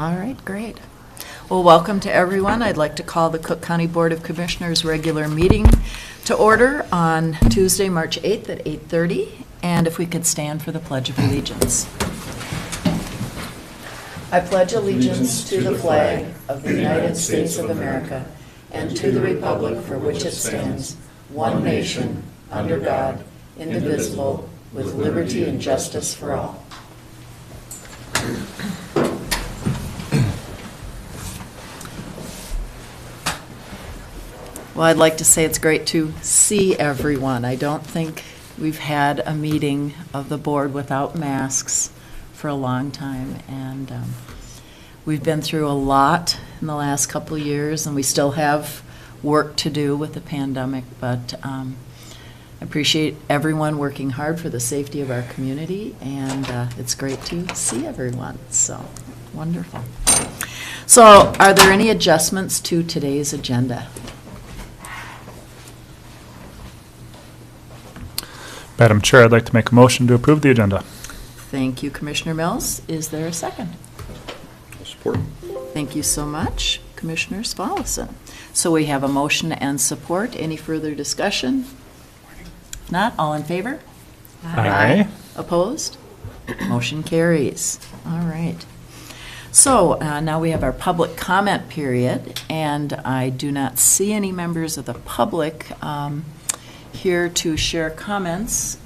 All right, great. Well, welcome to everyone. I'd like to call the Cook County Board of Commissioners regular meeting to order on Tuesday, March 8th at 8:30. And if we could stand for the Pledge of Allegiance. I pledge allegiance to the flag of the United States of America and to the republic for which it stands, one nation, under God, indivisible, with liberty and justice for all. Well, I'd like to say it's great to see everyone. I don't think we've had a meeting of the board without masks for a long time, and we've been through a lot in the last couple of years, and we still have work to do with the pandemic, but I appreciate everyone working hard for the safety of our community, and it's great to see everyone, so wonderful. So are there any adjustments to today's agenda? Madam Chair, I'd like to make a motion to approve the agenda. Thank you, Commissioner Mills. Is there a second? Support. Thank you so much, Commissioner Spallison. So we have a motion and support. Any further discussion? If not, all in favor? Aye. Opposed? Motion carries. All right. So now we have our public comment period, and I do not see any members of the public here to share comments.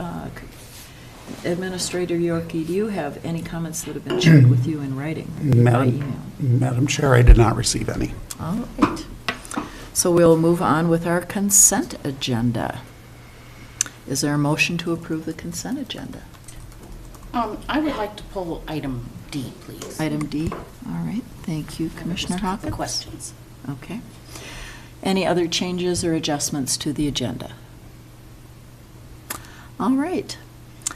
Administrator Yorkie, do you have any comments that have been shared with you in writing? Madam Chair, I did not receive any. All right. So we'll move on with our consent agenda. Is there a motion to approve the consent agenda? I would like to pull item D, please. Item D. All right. Thank you, Commissioner Hawkins. Questions. Okay. Any other changes or adjustments to the agenda? All right.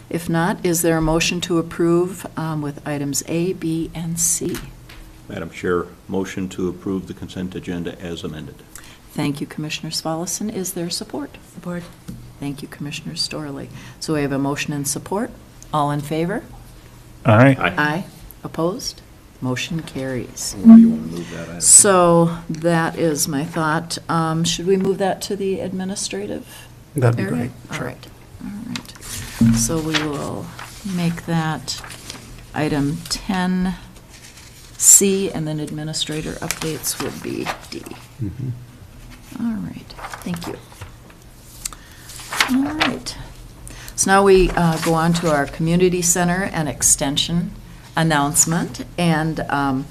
If not, is there a motion to approve with items A, B, and C? Madam Chair, motion to approve the consent agenda as amended. Thank you, Commissioner Spallison. Is there support? Support. Thank you, Commissioner Storley. So we have a motion and support. All in favor? Aye. Aye. Opposed? Motion carries. Where do you want to move that at? So that is my thought. Should we move that to the administrative That'd be area? great. All Sure. right. All right. So we will make that item 10C, and then administrator updates would be D. All right. Thank you. All right. So now we go on to our community center and extension announcement, and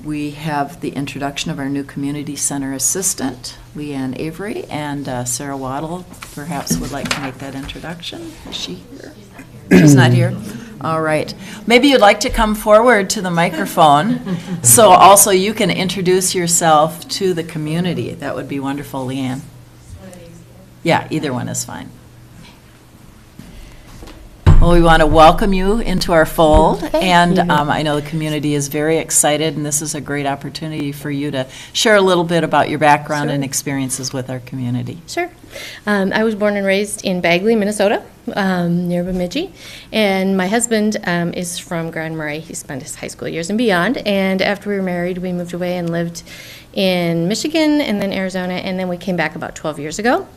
we have the introduction of our new community center assistant, Leanne Avery, and Sarah Waddle perhaps would like to make that introduction. Is she here? She's not here? All right. Maybe you'd like to come forward to the microphone so also you can introduce yourself to the community. That would be wonderful, Leanne. Yeah, either one is fine. Well, we want to welcome you into our fold, and I know the community is very excited, and this is a great opportunity for you to share a little bit about your background and experiences with our community. Sure. I was born and raised in Bagley, Minnesota, near Bemidji, and my husband is from Grand Marais. He spent his high school years and beyond, and after we were married, we moved away and lived in Michigan and then Arizona, and then we came back about 12 years ago.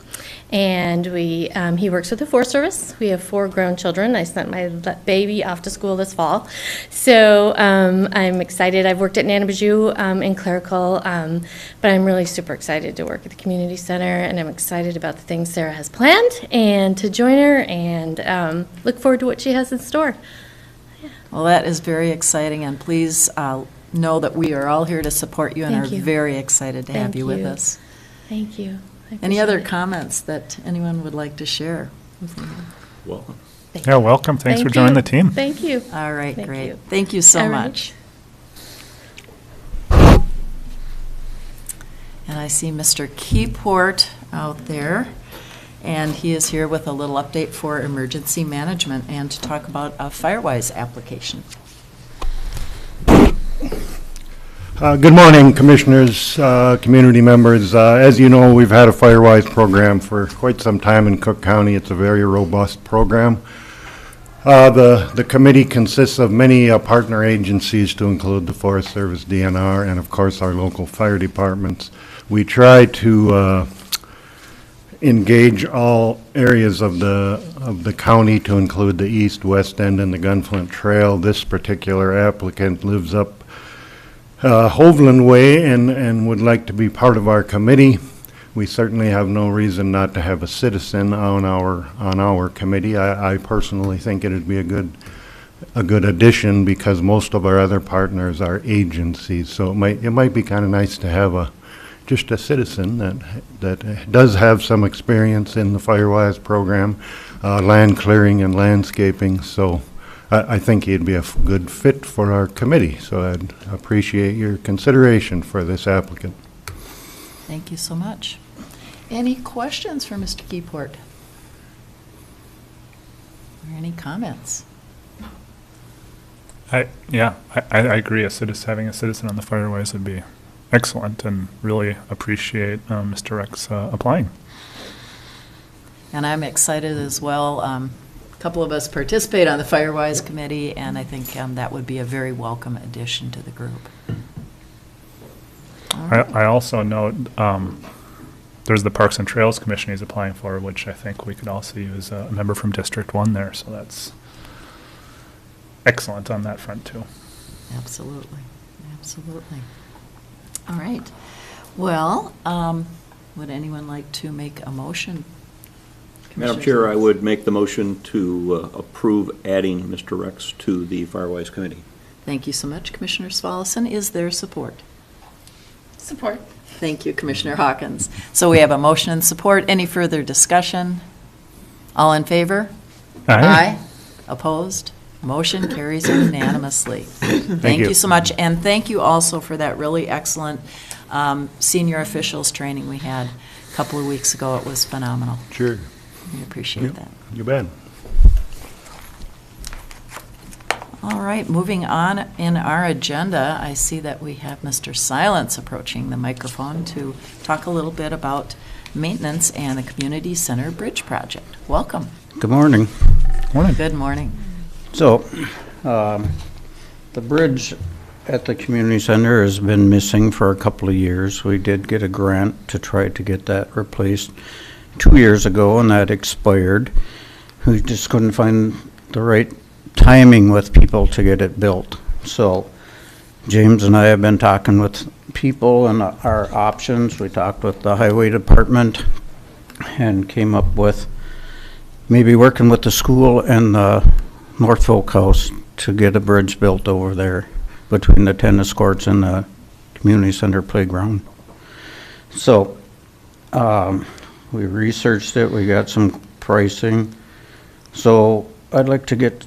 And he works with the Forest Service. We have 4 grown children. I sent my baby off to school this fall. So I'm excited. I've worked at Nana Bijou in clerical, but I'm really super excited to work at the community center, and I'm excited about the things Sarah has planned and to join her, and look forward to what she has in store. Yeah. Well, that is very exciting, and please know that we are all here to support you and Thank are you. very excited to have Thank you with you. us. Thank you. Any other comments? comments that anyone would like to share with me? Welcome. Yeah, welcome. Thanks for joining the team. Thank you. All right, Thank great. you. Thank you so All right. much. And I see Mr. Keyport out there, and he is here with a little update for emergency management and to talk about a Firewise application. Good morning, Commissioners, community members. As you know, we've had a Firewise program for quite some time in Cook County. It's a very robust program. The committee consists of many partner agencies to include the Forest Service, DNR, and of course our local fire departments. We try to engage all areas of the county to include the east, west end, and the Gunflint Trail. This particular applicant lives up Hovland Way and would like to be part of our committee. We certainly have no reason not to have a citizen on our committee. I personally think it'd be a good addition because most of our other partners are agencies. So it might be kind of nice to have just a citizen that does have some experience in the Firewise program, land clearing and landscaping. So I think he'd be a good fit for our committee. So I'd appreciate your consideration for this applicant. Thank you so much. Any questions for Mr. Keyport? Or any comments? I agree. Having a citizen on the Firewise would be excellent, and really appreciate Mr. Rex applying. And I'm excited as well. A couple of us participate on the Firewise committee, and I think that would be a very welcome addition to the group. I also note there's the Parks and Trails Commission he's applying for, which I think we could also use a member from District 1 there, so that's excellent on that front too. Absolutely, absolutely. All right. Well, would anyone like to make a motion? Madam Chair, I would make the motion to approve adding Mr. Rex to the Firewise Committee. Thank you so much, Commissioner Svallesen. Is there support? Support. Thank you, Commissioner Hawkins. So we have a motion and support. Any further discussion? All in favor? Aye. Opposed? Motion carries unanimously. Thank you so much. And thank you also for that really excellent senior officials training we had a couple of weeks ago. It was phenomenal. Sure. We appreciate that. You bet. All right, moving on in our agenda, I see that we have Mr. Silence approaching the microphone to talk a little bit about maintenance and the Community Center Bridge Project. Welcome. Good morning. Morning. Good morning. So, the bridge at the community center has been missing for a couple of years. We did get a grant to try to get that replaced 2 years ago, and that expired. We just couldn't find the right timing with people to get it built. So, James and I have been talking with people and our options. We talked with the highway department and came up with maybe working with the school and the North Folk House to get a bridge built over there between the tennis courts and the community center playground. So we researched it, we got some pricing. So I'd like to get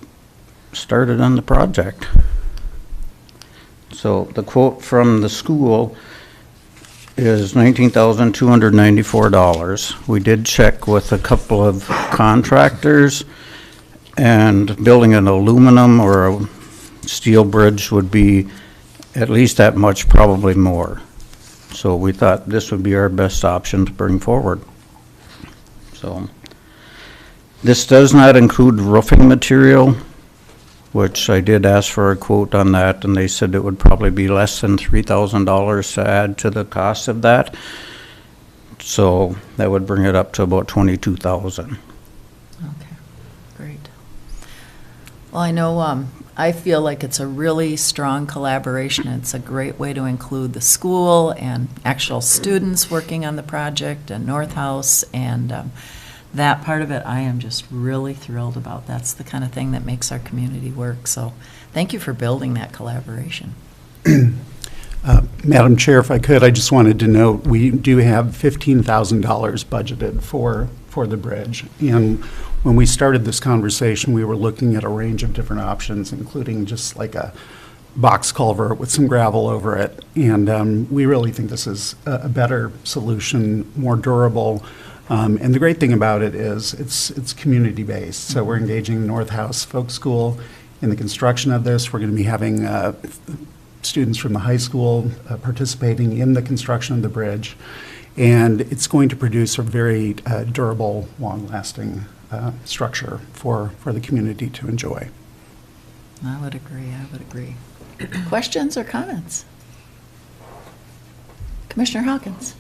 started on the project. So the quote from the school is $19,294. We did check with a couple of contractors, and building an aluminum or a steel bridge would be at least that much, probably more. So we thought this would be our best option to bring forward. So this does not include roofing material, which I did ask for a quote on that, and they said it would probably be less than $3,000 to add to the cost of that. So that would bring it up to about $22,000. Okay, great. Well, I know I feel like it's a really strong collaboration. It's a great way to include the school and actual students working on the project and North House, and that part of it I am just really thrilled about. That's the kind of thing that makes our community work. So thank you for building that collaboration. Madam Chair, if I could, I just wanted to note we do have $15,000 budgeted for the bridge. And when we started this conversation, we were looking at a range of different options, including just like a box culvert with some gravel over it. And we really think this is a better solution, more durable. And the great thing about it is it's community-based. So we're engaging North House Folk School in the construction of this. We're going to be having students from the high school participating in the construction of the bridge. And it's going to produce a very durable, long-lasting structure for the community to enjoy. I would agree, I would agree. Questions or comments? Commissioner Hawkins?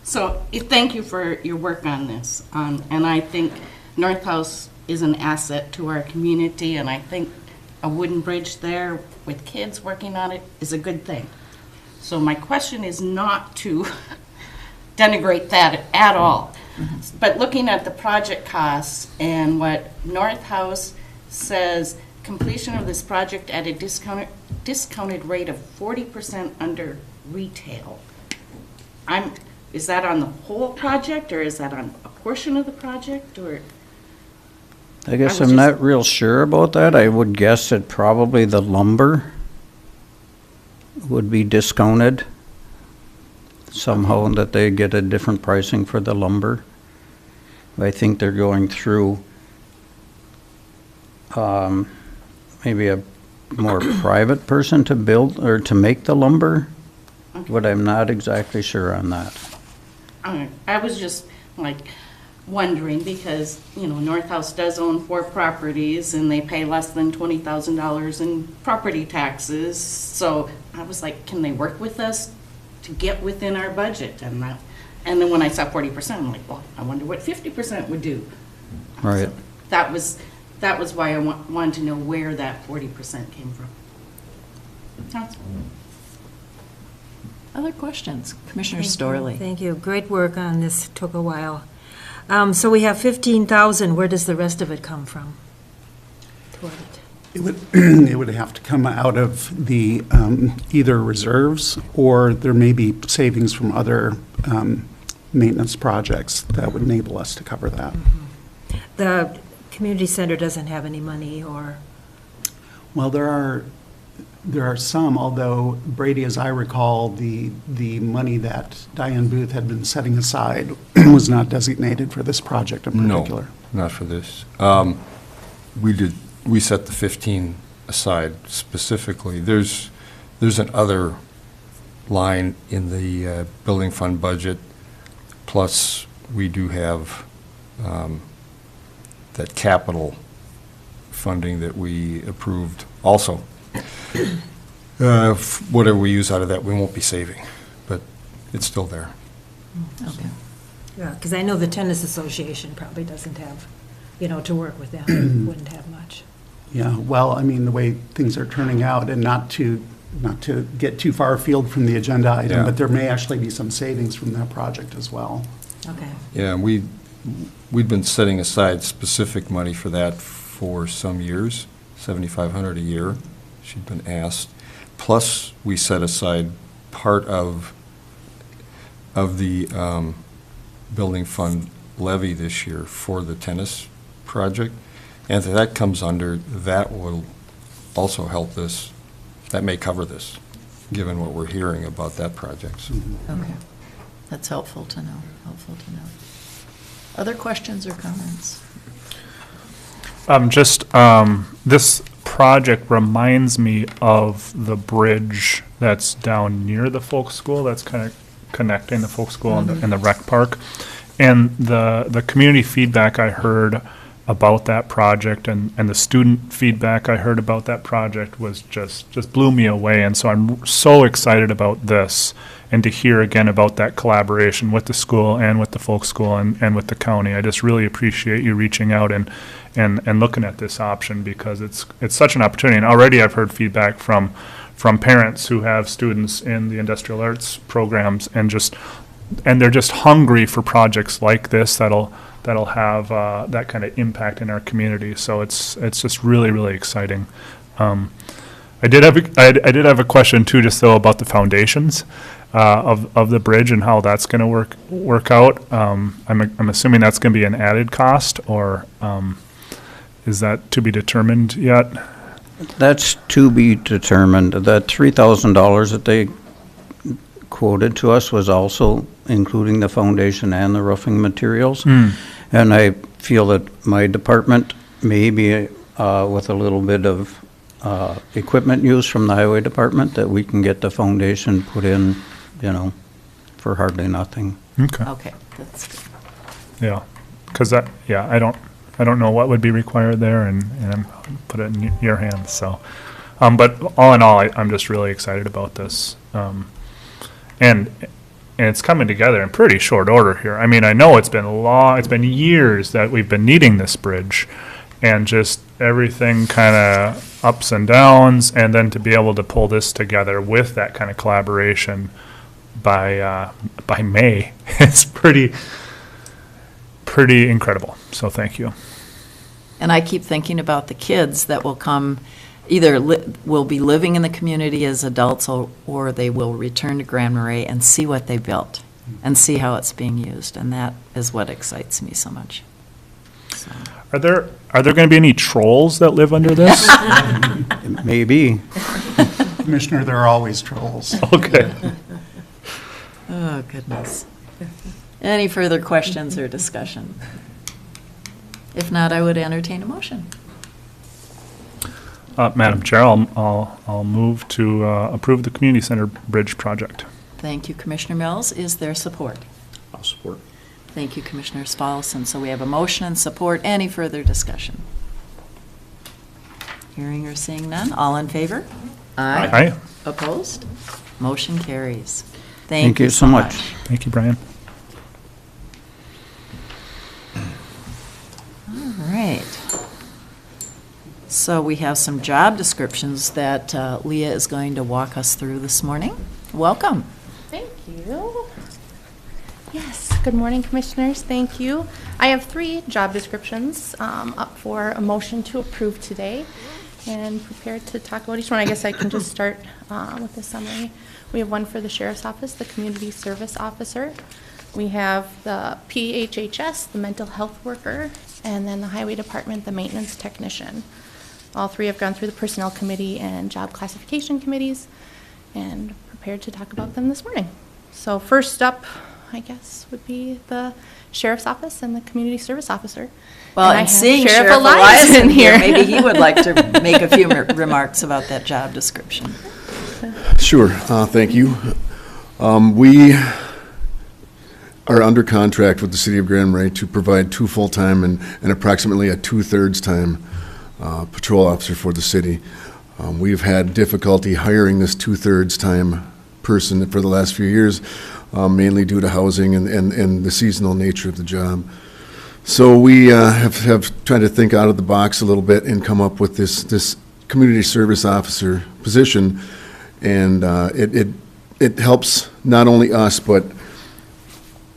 So, thank you for your work on this. And I think North House is an asset to our community, and I think a wooden bridge there with kids working on it is a good thing. So my question is not to denigrate that at all, but looking at the project costs and what North House says, completion of this project at a discounted rate of 40% under retail. Is that on the whole project, or is that on a portion of the project, or? I guess I was I'm just- not real sure about that. I would guess that probably the lumber would be discounted somehow, and that they get a different pricing for the lumber. I think they're going through maybe a more private person to build or to make the lumber, but I'm not exactly sure on that. I was just like wondering because, North House does own 4 properties and they pay less than $20,000 in property taxes. So I was like, can they work with us to get within our budget? And then when I saw 40%, I'm like, well, I wonder what 50% would do. Right. So that was why I wanted to know where that 40% came from. That's- Other questions? Commissioner Storley? Thank you. Great work on this. Took a while. So we have 15,000. Where does the rest of it come from? Toward it. It would have to come out of the either reserves, or there may be savings from other maintenance projects that would enable us to cover that. The community center doesn't have any money, or? Well, there are some, although Brady, as I recall, the money that Diane Booth had been setting aside was not designated for this project in particular. No, not for this. We set the 15 aside specifically. There's an other line in the building fund budget, plus we do have that capital funding that we approved also. Whatever we use out of that, we won't be saving, but it's still there. Okay. Yeah, because I know the tennis association probably doesn't have, to work with them, wouldn't have much. Yeah, well, I mean, the way things are turning out, and not to get too far afield from the agenda item, Yeah. but there may actually be some savings from that project as well. Okay. Yeah, we'd been setting aside specific money for that for some years, $7,500 a year. She'd been asked. Plus, we set aside part of the building fund levy this year for the tennis project. And if that comes under, that will also help this. That may cover this, given what we're hearing about that project. So. Okay. That's helpful to know, Other questions or comments? This project reminds me of the bridge that's down near the folk school, that's kind of connecting the folk school and the rec park. And the community feedback I heard about that project and the student feedback I heard about that project was just blew me away. And so I'm so excited about this and to hear again about that collaboration with the school and with the folk school and with the county. I just really appreciate you reaching out and looking at this option, because it's such an opportunity. And already I've heard feedback from parents who have students in the industrial arts programs and they're just hungry for projects like this that'll have that kind of impact in our community. So it's just really, really exciting. I did have a question too, just though, about the foundations of the bridge and how that's going to work out. I'm assuming that's going to be an added cost, or is that to be determined yet? That's to be determined. That $3,000 that they quoted to us was also including the foundation and the roofing materials. And I feel that my department may be with a little bit of equipment use from the highway department, that we can get the foundation put in, for hardly nothing. Okay. Okay, that's good. Yeah. because I don't know what would be required there, and I'm put it in your hands, so. But all in all, I'm just really excited about this. And it's coming together in pretty short order here. I mean, I know it's been years that we've been needing this bridge, and just everything kind of ups and downs, and then to be able to pull this together with that kind of collaboration by May, it's pretty incredible. So thank you. And I keep thinking about the kids that will come, either will be living in the community as adults, or they will return to Grand Marais and see what they built and see how it's being used. And that is what excites me so much. So. Are there going to be any trolls that live under this? Maybe. Commissioner, there are always trolls. Okay. Oh, goodness. Any further questions or discussion? If not, I would entertain a motion. Madam Chair, I'll move to approve the community center bridge project. Thank you, Commissioner Mills. Is there support? I'll support. Thank you, Commissioner Spallison. So we have a motion and support. Any further discussion? Hearing or seeing none, all in favor? Aye. Opposed? Motion carries. Thank you so much. Thank you, Brian. All right. So we have some job descriptions that Leah is going to walk us through this morning. Welcome. Thank you. Yes, good morning, Commissioners. Thank you. I have 3 job descriptions up for a motion to approve today, and prepared to talk about each one. I guess I can just start with the summary. We have one for the Sheriff's Office, the Community Service Officer. We have the PHHS, the Mental Health Worker, and then the Highway Department, the Maintenance Technician. All 3 have gone through the Personnel Committee and Job Classification Committees, and prepared to talk about them this morning. So first up, I guess, would be the Sheriff's Office and the Community Service Officer. Well, and seeing Sheriff Elias here, maybe he would like to make a few remarks about that job description. Sure. Thank you. We are under contract with the City of Grand Marais to provide 2 full-time and approximately a 2/3 time patrol officer for the city. We've had difficulty hiring this 2/3 time person for the last few years, mainly due to housing and the seasonal nature of the job. So we have tried to think out of the box a little bit and come up with this community service officer position, and it helps not only us, but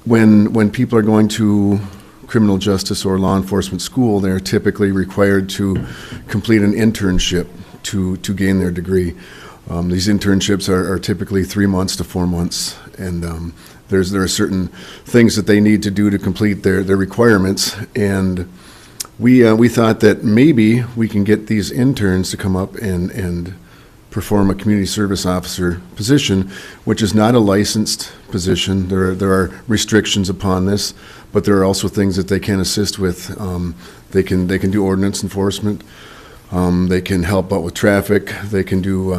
when people are going to criminal justice or law enforcement school, they're typically required to complete an internship to gain their degree. These internships are typically 3 months to 4 months, and there are certain things that they need to do to complete their requirements. And we thought that maybe we can get these interns to come up and perform a community service officer position, which is not a licensed position. There are restrictions upon this, but there are also things that they can assist with. They can do ordinance enforcement. They can help out with traffic. They can do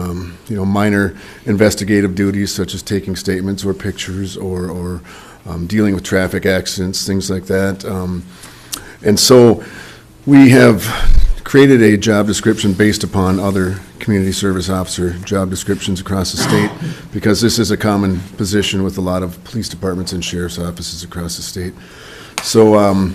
minor investigative duties such as taking statements or pictures or dealing with traffic accidents, things like that. And so we have created a job description based upon other community service officer job descriptions across the state, because this is a common position with a lot of police departments and sheriff's offices across the state. So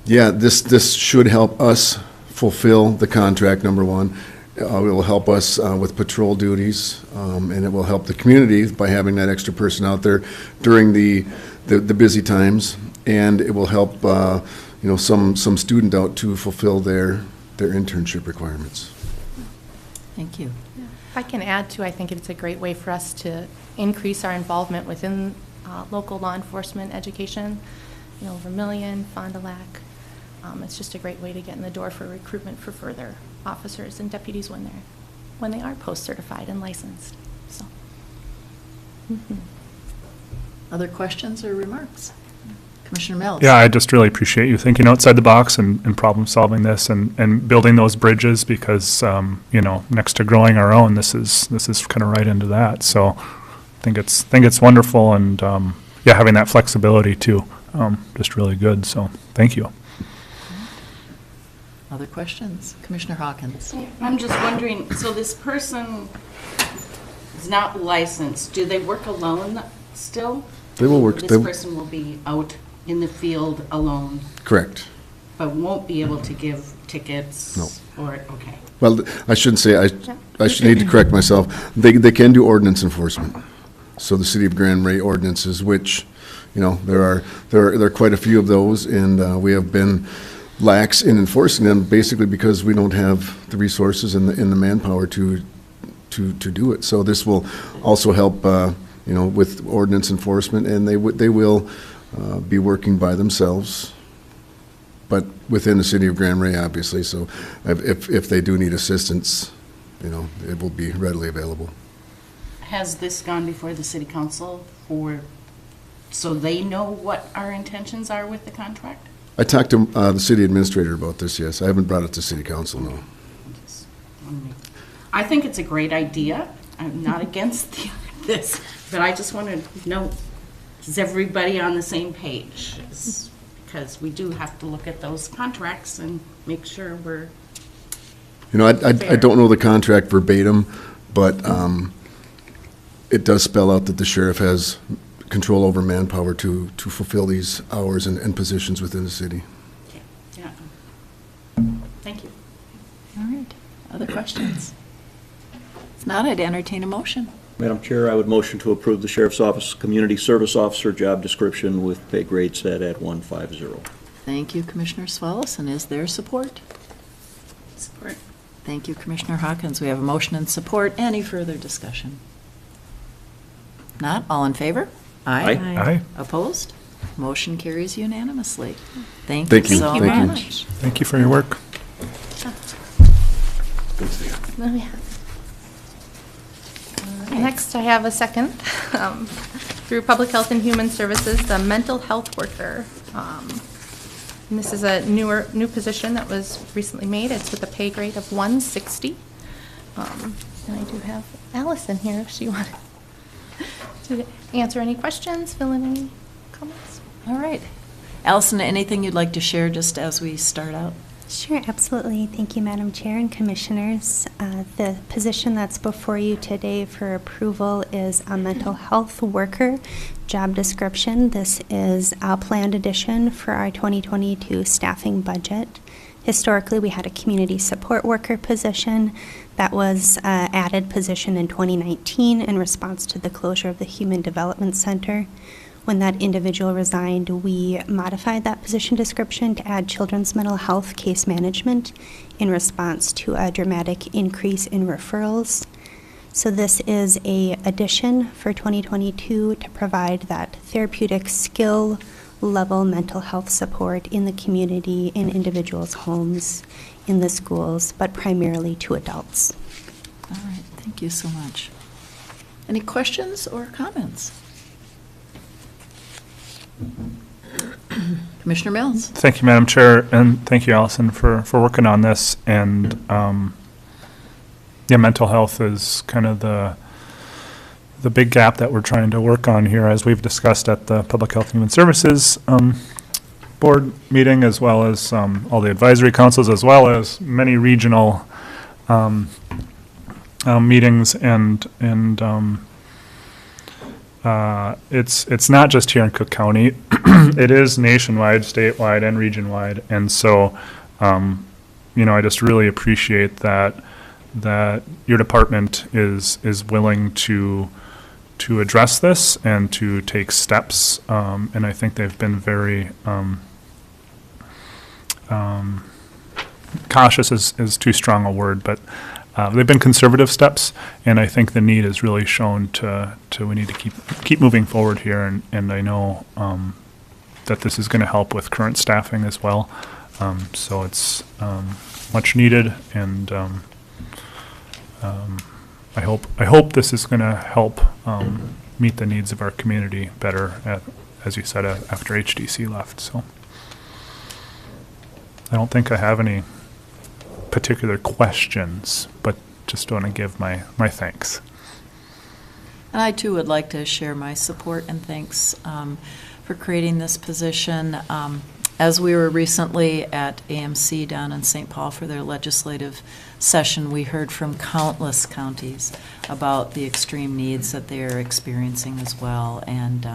this should help us fulfill the contract, number one. It will help us with patrol duties, and it will help the community by having that extra person out there during the busy times, and it will help some student out to fulfill their internship requirements. Thank you. If I can add to, I think it's a great way for us to increase our involvement within local law enforcement education. Vermillion, Fond du Lac. It's just a great way to get in the door for recruitment for further officers and deputies when they are post-certified and licensed. So. Other questions or remarks? Commissioner Mills. Yeah, I just really appreciate you thinking outside the box and problem solving this and building those bridges, because next to growing our own, this is kind of right into that. So I think it's wonderful, and having that flexibility too. just really good. So thank you. Other questions? Commissioner Hawkins? I'm just wondering, so this person is not licensed, do they work alone still? They will work. This person will be out in the field alone, Correct. but won't be able to give tickets? No. Or, okay. Well, I shouldn't say, I should need to correct myself. They can do ordinance enforcement. So the City of Grand Marais ordinances, which, there are quite a few of those, and we have been lax in enforcing them, basically because we don't have the resources and the manpower to do it. So this will also help, with ordinance enforcement, and they will be working by themselves, but within the City of Grand Marais, obviously. So if they do need assistance, it will be readily available. Has this gone before the city council so they know what our intentions are with the contract? I talked to the city administrator about this, yes. I haven't brought it to city council, no. I think it's a great idea. I'm not against this, but I just want to know, is everybody on the same page? Because we do have to look at those contracts and make sure we're I fair. don't know the contract verbatim, but it does spell out that the sheriff has control over manpower to fulfill these hours and positions within the city. Yeah. Thank you. All right. Other questions? If not, I'd entertain a motion. Madam Chair, I would motion to approve the Sheriff's Office Community Service Officer job description with pay grade set at 150. Thank you, Commissioner Swallis, and is there support? Support. Thank you, Commissioner Hawkins. We have a motion and support. Any further discussion? Not? All in favor? Aye. Aye. Opposed? Motion carries unanimously. Thank Thank you you. so Thank you. much. Thank you for your work. Oh, yeah. Next, I have a second, through Public Health and Human Services, the mental health worker. And this is a new position that was recently made. It's with a pay grade of 160. And I do have Allison here if she wanted to answer any questions, fill in any comments. All right. Allison, anything you'd like to share just as we start out? Sure, absolutely. Thank you, Madam Chair and Commissioners. The position that's before you today for approval is a mental health worker job description. This is a planned addition for our 2022 staffing budget. Historically, we had a community support worker position that was added position in 2019 in response to the closure of the Human Development Center. When that individual resigned, we modified that position description to add children's mental health case management in response to a dramatic increase in referrals. So this is an addition for 2022 to provide that therapeutic skill level mental health support in the community, in individuals' homes, in the schools, but primarily to adults. All right. Thank you so much. Any questions or comments? Commissioner Mills. Thank you, Madam Chair, and thank you, Allison, for working on this. And mental health is kind of the big gap that we're trying to work on here, as we've discussed at the Public Health and Human Services Board meeting, as well as all the advisory councils, as well as many regional meetings, and it's not just here in Cook County. It is nationwide, statewide, and region-wide. And so, I just really appreciate that your department is willing to address this and to take steps. And I think they've been very cautious is too strong a word, but they've been conservative steps, and I think the need is really shown to we need to keep moving forward here, and I know that this is going to help with current staffing as well. So it's much needed, and I hope this is going to help meet the needs of our community better, as you said, after HDC left. So I don't think I have any particular questions, but just want to give my thanks. And I, too, would like to share my support and thanks for creating this position. As we were recently at AMC down in St. Paul for their legislative session, we heard from countless counties about the extreme needs that they are experiencing as well. And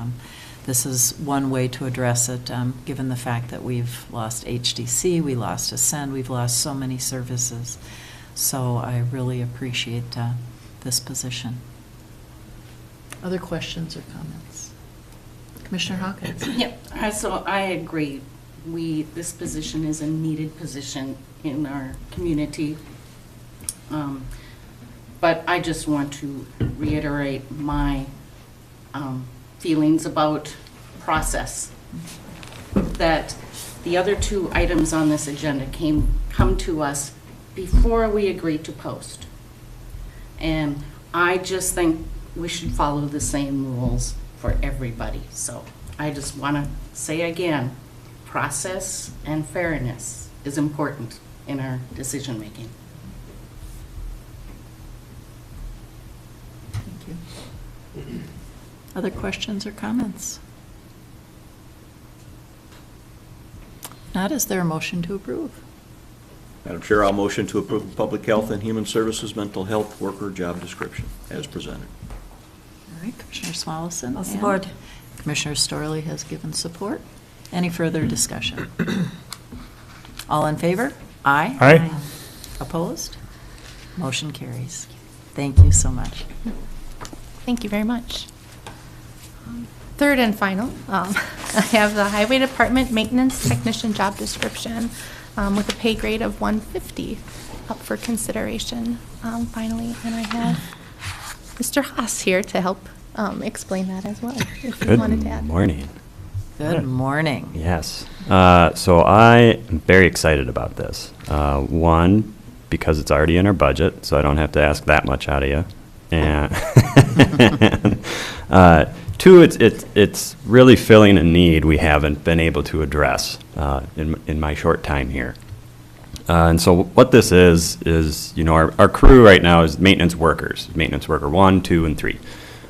this is one way to address it, given the fact that we've lost HDC, we lost Ascend, we've lost so many services. So I really appreciate this position. Other questions or comments? Commissioner Hawkins? Yeah, so I agree. This position is a needed position in our community. But I just want to reiterate my feelings about process. That the other two items on this agenda come to us before we agreed to post. And I just think we should follow the same rules for everybody. So I just want to say again, process and fairness is important in our decision making. Thank you. Other questions or comments? Not, is there a motion to approve? Madam Chair, I'll motion to approve the Public Health and Human Services Mental Health Worker job description as presented. All right, Commissioner Swallowson. I'll and support. Commissioner Storley has given support. Any further discussion? All in favor? Aye. Aye. Opposed? Motion carries. Thank you so much. Thank you very much. Third and final, I have the Highway Department Maintenance Technician job description with a pay grade of $150 up for consideration finally. And I have Mr. Haas here to help explain that as well, if you wanted to add. Good morning. Good morning. Yes. So I am very excited about this. One, because it's already in our budget, so I don't have to ask that much out of you. And two, it's really filling a need we haven't been able to address in my short time here. And so what this is our crew right now is maintenance workers, maintenance worker 1, 2, and 3.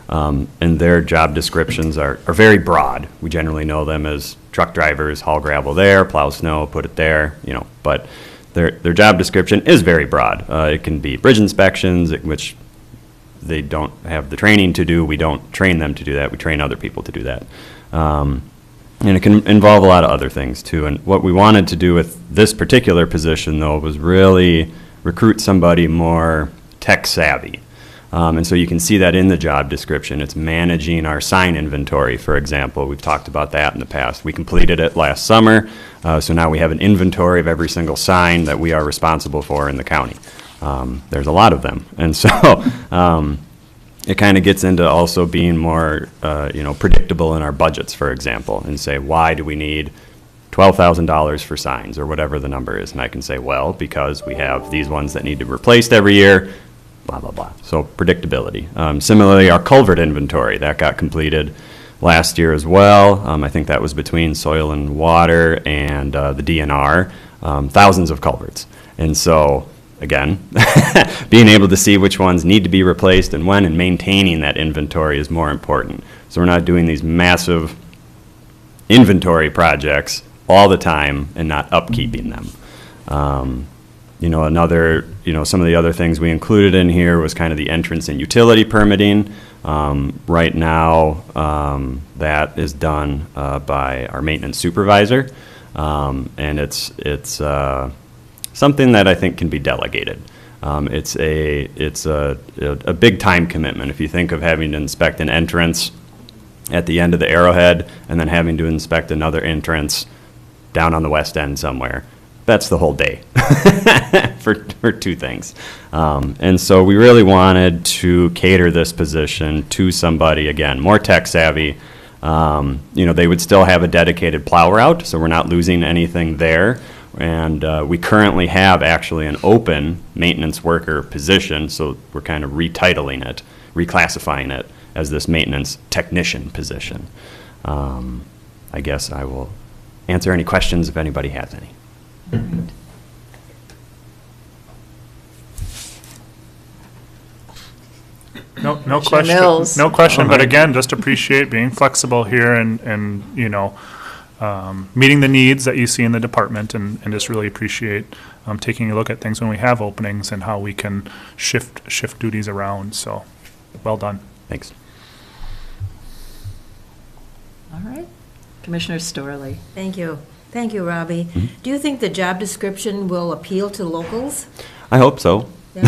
And their job descriptions are very broad. We generally know them as truck drivers, haul gravel there, plow snow, put it there, but their job description is very broad. It can be bridge inspections, which they don't have the training to do. We don't train them to do that. We train other people to do that. And it can involve a lot of other things too. And what we wanted to do with this particular position, though, was really recruit somebody more tech savvy. And so you can see that in the job description. It's managing our sign inventory, for example. We've talked about that in the past. We completed it last summer, so now we have an inventory of every single sign that we are responsible for in the county. There's a lot of them. And so it kind of gets into also being more predictable in our budgets, for example, and say, why do we need $12,000 for signs or whatever the number is? And I can say, well, because we have these ones that need to be replaced every year, blah, blah, blah. So predictability. Similarly, our culvert inventory, that got completed last year as well. I think that was between soil and water and the DNR, thousands of culverts. And so, again, being able to see which ones need to be replaced and when, and maintaining that inventory is more important. So we're not doing these massive inventory projects all the time and not upkeeping them. Some of the other things we included in here was kind of the entrance and utility permitting. Right now, that is done by our maintenance supervisor, and it's something that I think can be delegated. It's a big time commitment. If you think of having to inspect an entrance at the end of the Arrowhead and then having to inspect another entrance down on the west end somewhere, that's the whole day for two things. And so we really wanted to cater this position to somebody, again, more tech savvy. They would still have a dedicated plow route, so we're not losing anything there. And we currently have actually an open maintenance worker position, so we're kind of retitling it, reclassifying it as this maintenance technician position. I guess I will answer any questions if anybody has any. All right. No Commissioner question, Mills. no question, but again, just appreciate being flexible here and, you know, meeting the needs that you see in the department and just really appreciate taking a look at things when we have openings and how we can shift duties around, so, well done. Thanks. All right. Commissioner Storley. Thank you. Thank you, Robbie. Do you think the job description will appeal to locals? I hope so. Yeah.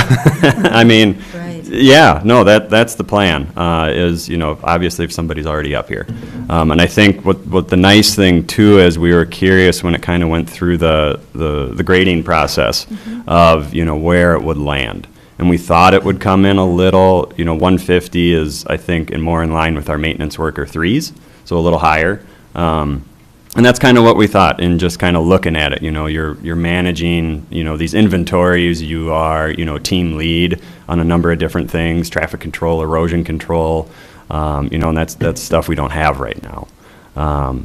I mean, Right. yeah, no, that's the plan, is, you know, obviously if somebody's already up here. And I think what the nice thing too is we were curious when it kind of went through the grading process of, you know, where it would land. And we thought it would come in a little, you know, 150 is, I think, more in line with our maintenance worker 3s, so a little higher. And that's kind of what we thought, and just kind of looking at it, you know, you're managing, you know, these inventories, you are, you know, team lead on a number of different things, traffic control, erosion control, you know, and that's stuff we don't have right now.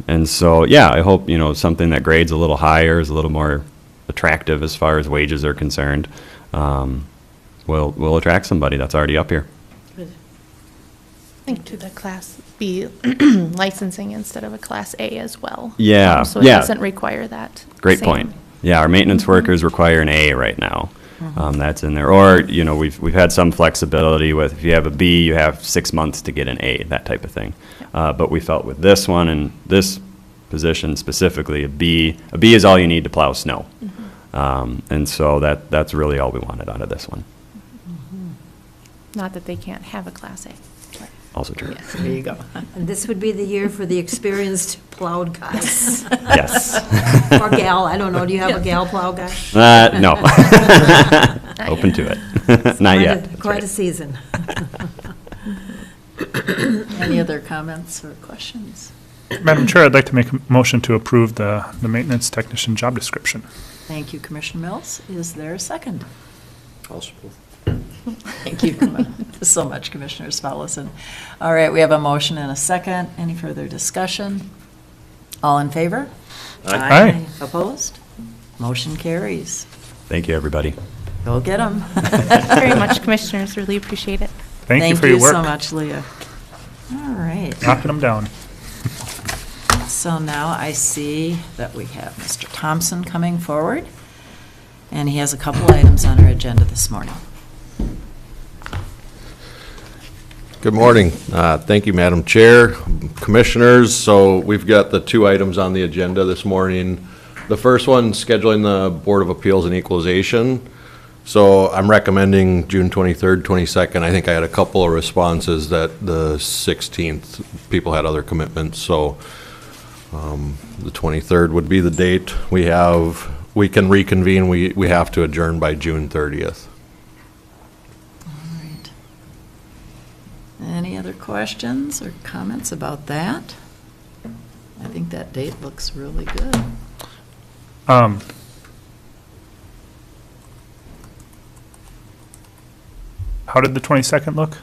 And so, yeah, I hope, you know, something that grades a little higher, is a little more attractive as far as wages are concerned, will attract somebody that's already up here. I think to the Class B licensing instead of a Class A as well. Yeah, So it yeah. doesn't require that. Great same- point. Yeah, our maintenance workers require an A right now. That's in there. Or, you know, we've had some flexibility with, if you have a B, you have 6 months to get an A, that type of thing. But we felt with this one and this position specifically, a B is all you need to plow snow. And so that's really all we wanted out of this one. Not that they can't have a Class A. Also true. Yes, there you go. And this would be the year for the experienced plowed guys. Yes. Or gal, I don't know, do you have a gal plow guy? No. Open to it. Not yet. That's Quite right. a season. Any other comments or questions? Madam Chair, I'd like to make a motion to approve the maintenance technician job description. Thank you, Commissioner Mills. Is there a second? I'll support. Thank you so much, Commissioner Spallison. All right, we have a motion and a second. Any further discussion? All in favor? Aye. Opposed? Motion carries. Thank you, everybody. Go get them. Very much, Commissioners, really appreciate it. Thank you for your work. Thank you so much, Leah. All right. Knocking them down. So now I see that we have Mr. Thompson coming forward, and he has a couple items on our agenda this morning. Good morning. Thank you, Madam Chair, Commissioners. So we've got the two items on the agenda this morning. The first one, scheduling the Board of Appeals and Equalization. So I'm recommending June 23rd, 22nd. I think I had a couple of responses that the 16th, people had other commitments. So the 23rd would be the date. We can reconvene. We have to adjourn by June 30th. Any other questions or comments about that? I think that date looks really good. How did the 22nd look?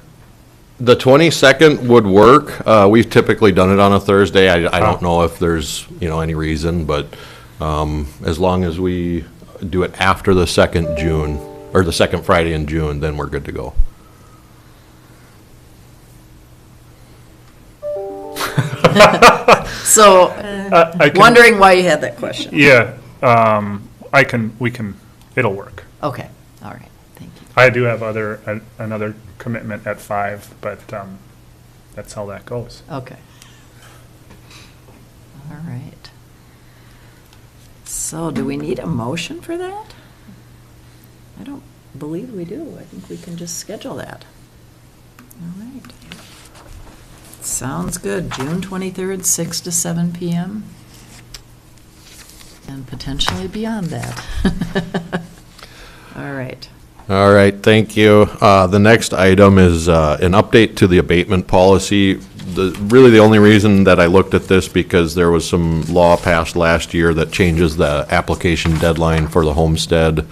The 22nd would work. We've typically done it on a Thursday. I don't know if there's, you know, any reason, but as long as we do it after the 2nd June, or the second Friday in June, then we're good to go. So, I can- wondering why you had that question. Yeah, it'll work. Okay, all right, thank you. I do have another commitment at 5, but that's how that goes. Okay. All right. So do we need a motion for that? I don't believe we do. I think we can just schedule that. All right. Sounds good. June 23rd, 6 to 7 p.m. And potentially beyond that. All right. All right, thank you. The next item is an update to the abatement policy. Really, the only reason that I looked at this because there was some law passed last year that changes the application deadline for the homestead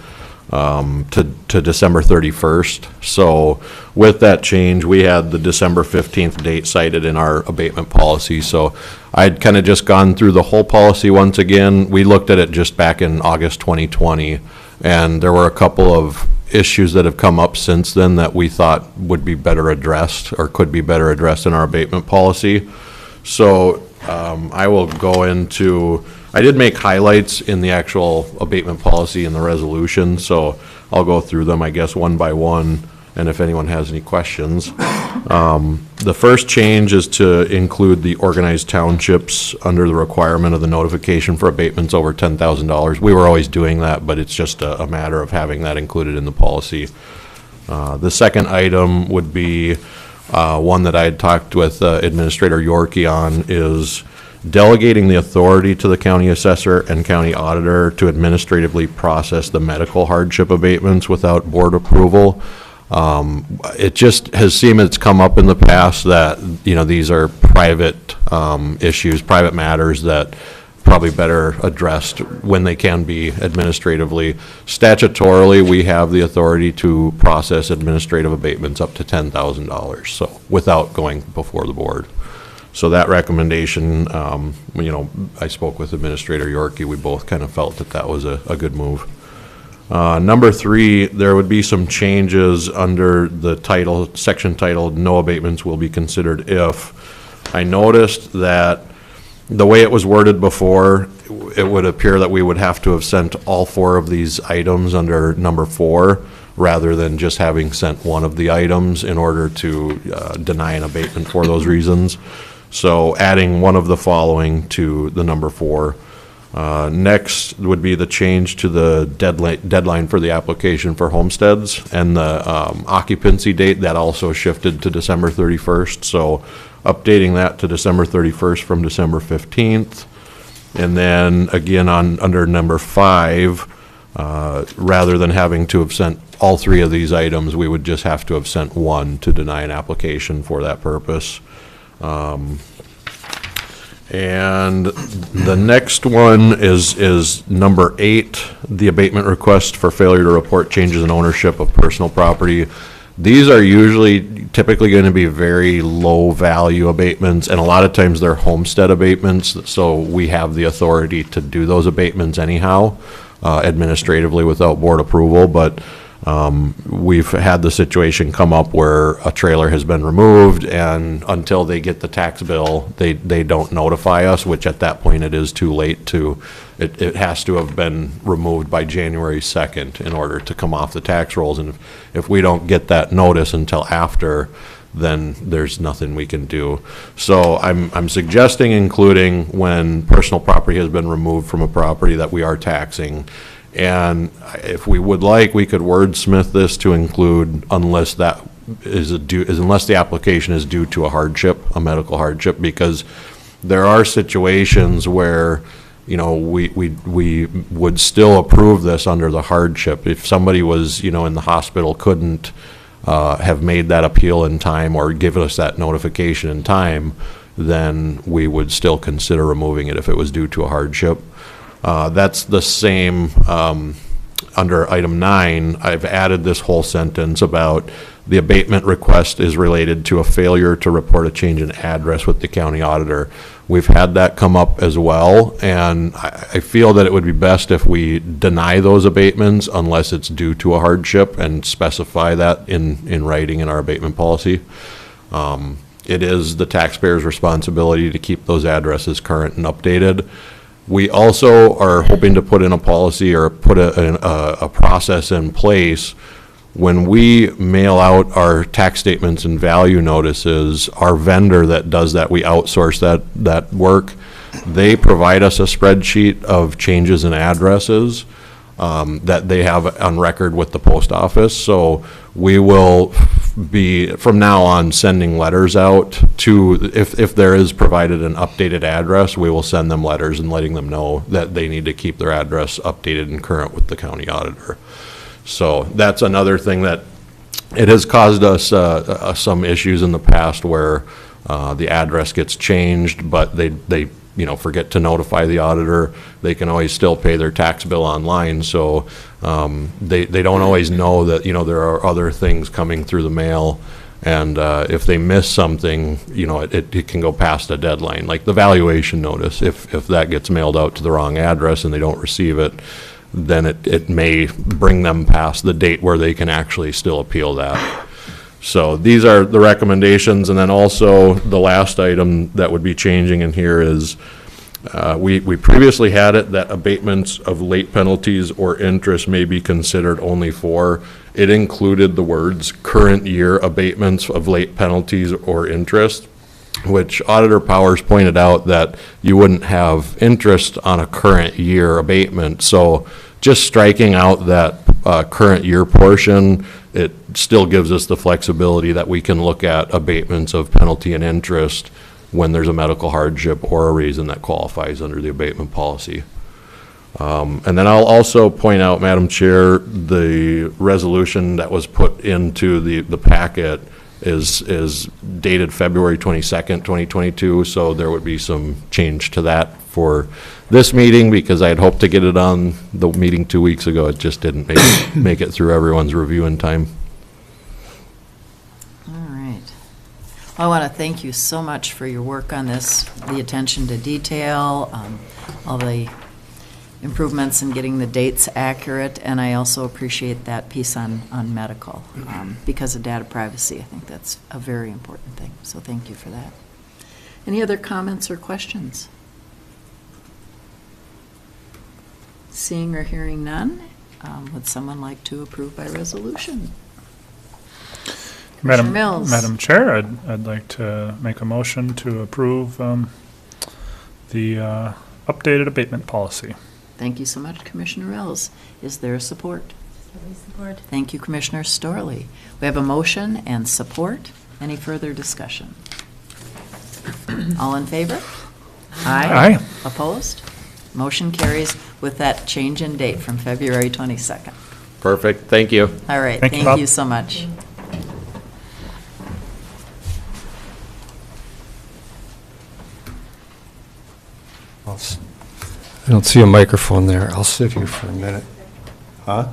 to December 31st. So with that change, we had the December 15th date cited in our abatement policy. So I'd kind of just gone through the whole policy once again. We looked at it just back in August 2020, and there were a couple of issues that have come up since then that we thought would be better addressed or could be better addressed in our abatement policy. So I will go into, I did make highlights in the actual abatement policy and the resolution, so I'll go through them, I guess, one by one, and if anyone has any questions. The first change is to include the organized townships under the requirement of the notification for abatements over $10,000. We were always doing that, but it's just a matter of having that included in the policy. The second item would be one that I had talked with Administrator Yorkie on, is delegating the authority to the county assessor and county auditor to administratively process the medical hardship abatements without board approval. It just has seemed it's come up in the past that, you know, these are private issues, private matters that probably better addressed when they can be administratively. Statutorily, we have the authority to process administrative abatements up to $10,000, so without going before the board. So that recommendation, you know, I spoke with Administrator Yorkie. We both kind of felt that that was a good move. Number 3, there would be some changes under the title, section titled "No abatements will be considered if." I noticed that the way it was worded before, it would appear that we would have to have sent all 4 of these items under number 4, rather than just having sent one of the items in order to deny an abatement for those reasons. So adding one of the following to the number 4. Next would be the change to the deadline for the application for homesteads, and the occupancy date that also shifted to December 31st. So updating that to December 31st from December 15th. And then again under number 5, rather than having to have sent all 3 of these items, we would just have to have sent one to deny an application for that purpose. And the next one is number 8, the abatement request for failure to report changes in ownership of personal property. These are usually typically going to be very low value abatements, and a lot of times they're homestead abatements, so we have the authority to do those abatements anyhow, administratively without board approval. But we've had the situation come up where a trailer has been removed, and until they get the tax bill, they don't notify us, which at that point it is too late to, it has to have been removed by January 2nd in order to come off the tax rolls. And if we don't get that notice until after, then there's nothing we can do. So I'm suggesting including when personal property has been removed from a property that we are taxing. And if we would like, we could wordsmith this to include unless that unless the application is due to a hardship, a medical hardship, because there are situations where, you know, we would still approve this under the hardship. If somebody was, you know, in the hospital, couldn't have made that appeal in time or give us that notification in time, then we would still consider removing it if it was due to a hardship. That's the same under item 9. I've added this whole sentence about the abatement request is related to a failure to report a change in address with the county auditor. We've had that come up as well, and I feel that it would be best if we deny those abatements unless it's due to a hardship and specify that in writing in our abatement policy. It is the taxpayer's responsibility to keep those addresses current and updated. We also are hoping to put in a policy or put a process in place when we mail out our tax statements and value notices. Our vendor that does that, we outsource that work. They provide us a spreadsheet of changes in addresses that they have on record with the post office. So we will be, from now on, sending letters out to, if there is provided an updated address, we will send them letters and letting them know that they need to keep their address updated and current with the county auditor. So that's another thing that it has caused us some issues in the past where the address gets changed, but they you know, forget to notify the auditor. They can always still pay their tax bill online, so they don't always know that, you know, there are other things coming through the mail, and if they miss something, you know, it can go past a deadline, like the valuation notice. If that gets mailed out to the wrong address and they don't receive it, then it may bring them past the date where they can actually still appeal that. So these are the recommendations, and then also the last item that would be changing in here is we previously had it that abatements of late penalties or interest may be considered only for. It included the words current year abatements of late penalties or interest, which Auditor Powers pointed out that you wouldn't have interest on a current year abatement. So just striking out that current year portion, it still gives us the flexibility that we can look at abatements of penalty and interest when there's a medical hardship or a reason that qualifies under the abatement policy. And then I'll also point out, Madam Chair, the resolution that was put into the packet is dated February 22nd, 2022, so there would be some change to that for this meeting, because I had hoped to get it on the meeting 2 weeks ago. It just didn't make it through everyone's review in time. All right. Well, I want to thank you so much for your work on this, the attention to detail, all the improvements in getting the dates accurate, and I also appreciate that piece on medical because of data privacy. I think that's a very important thing, so thank you for that. Any other comments or questions? Seeing or hearing none, would someone like to approve by resolution? Madam Mills. Madam Chair, I'd like to make a motion to approve the updated abatement policy. Thank you so much, Commissioner Mills. Is there support? Support. Thank you, Commissioner Storley. We have a motion and support. Any further discussion? All in favor? Aye. Opposed? Motion carries with that change in date from February 22nd. Perfect, thank you. All right, Thank you, thank Bob. you so much. I don't see a microphone there. I'll sit here for a minute. Huh?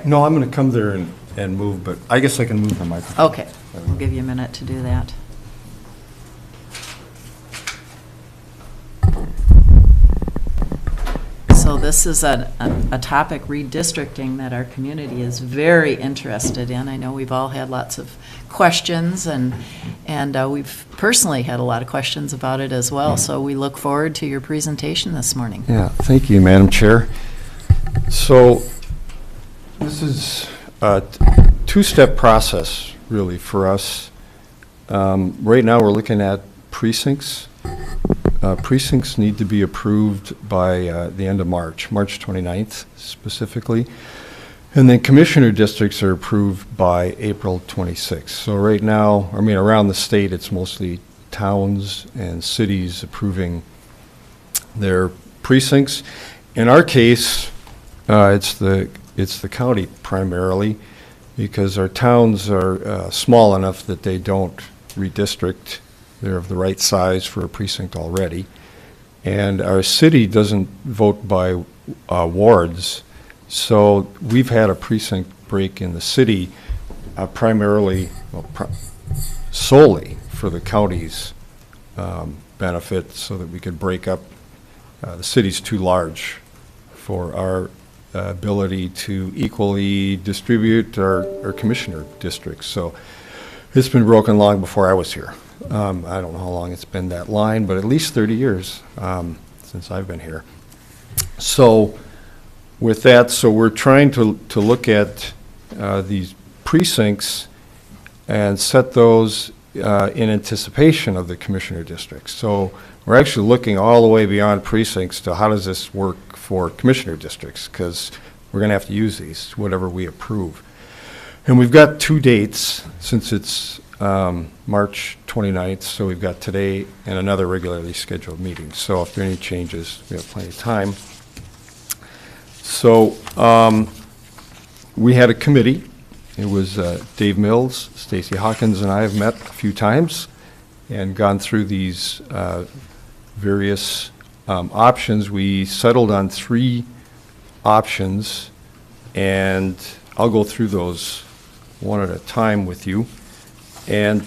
No, I'm going to come there and move, but I guess I can move the microphone. Okay, we'll give you a minute to do that. So this is a topic, redistricting, that our community is very interested in. I know we've all had lots of questions, and we've personally had a lot of questions about it as well. So we look forward to your presentation this morning. Yeah, thank you, Madam Chair. So this is a two-step process, really, for us. Right now, we're looking at precincts. Precincts need to be approved by the end of March 29th specifically. And then commissioner districts are approved by April 26th. So right now, I mean, around the state, it's mostly towns and cities approving their precincts. In our case, it's the county primarily, because our towns are small enough that they don't redistrict. They're of the right size for a precinct already. And our city doesn't vote by wards. So we've had a precinct break in the city primarily, solely for the county's benefit, so that we could break up. The city's too large for our ability to equally distribute our commissioner districts. So it's been broken long before I was here. I don't know how long it's been that line, but at least 30 years since I've been here. So with that, so we're trying to look at these precincts and set those in anticipation of the commissioner districts. So we're actually looking all the way beyond precincts to how does this work for commissioner districts, because we're going to have to use these, whatever we approve. And we've got two dates, since it's March 29th, so we've got today and another regularly scheduled meeting. So if there are any changes, we have plenty of time. So we had a committee. It was Dave Mills, Stacy Hawkins, and I have met a few times and gone through these various options. We settled on 3 options, and I'll go through those one at a time with you. And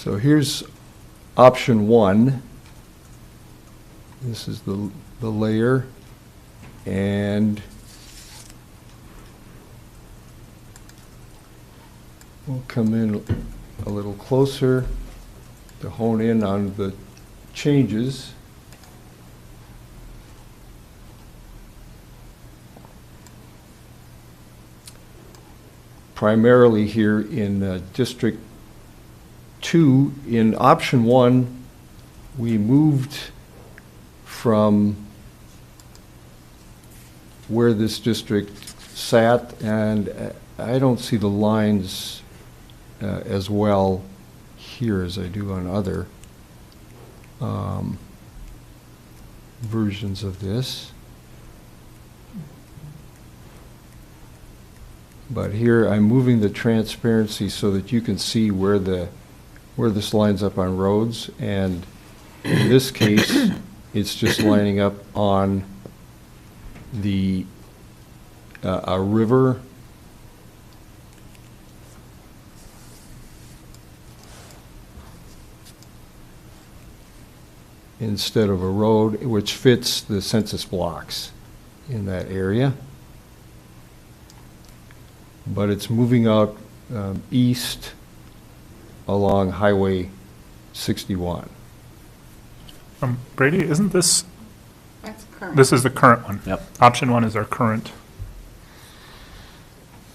So here's option 1. This is the layer, and we'll come in a little closer to hone in on the changes. Primarily here in District 2, in option 1, we moved from where this district sat, and I don't see the lines as well here as I do on other versions of this. But here I'm moving the transparency so that you can see where this lines up on roads, and in this case it's just lining up on the a river instead of a road, which fits the census blocks in that area. But it's moving out east along Highway 61. Brady, isn't this, That's current. this is the current one? Yep. Option 1 is our current.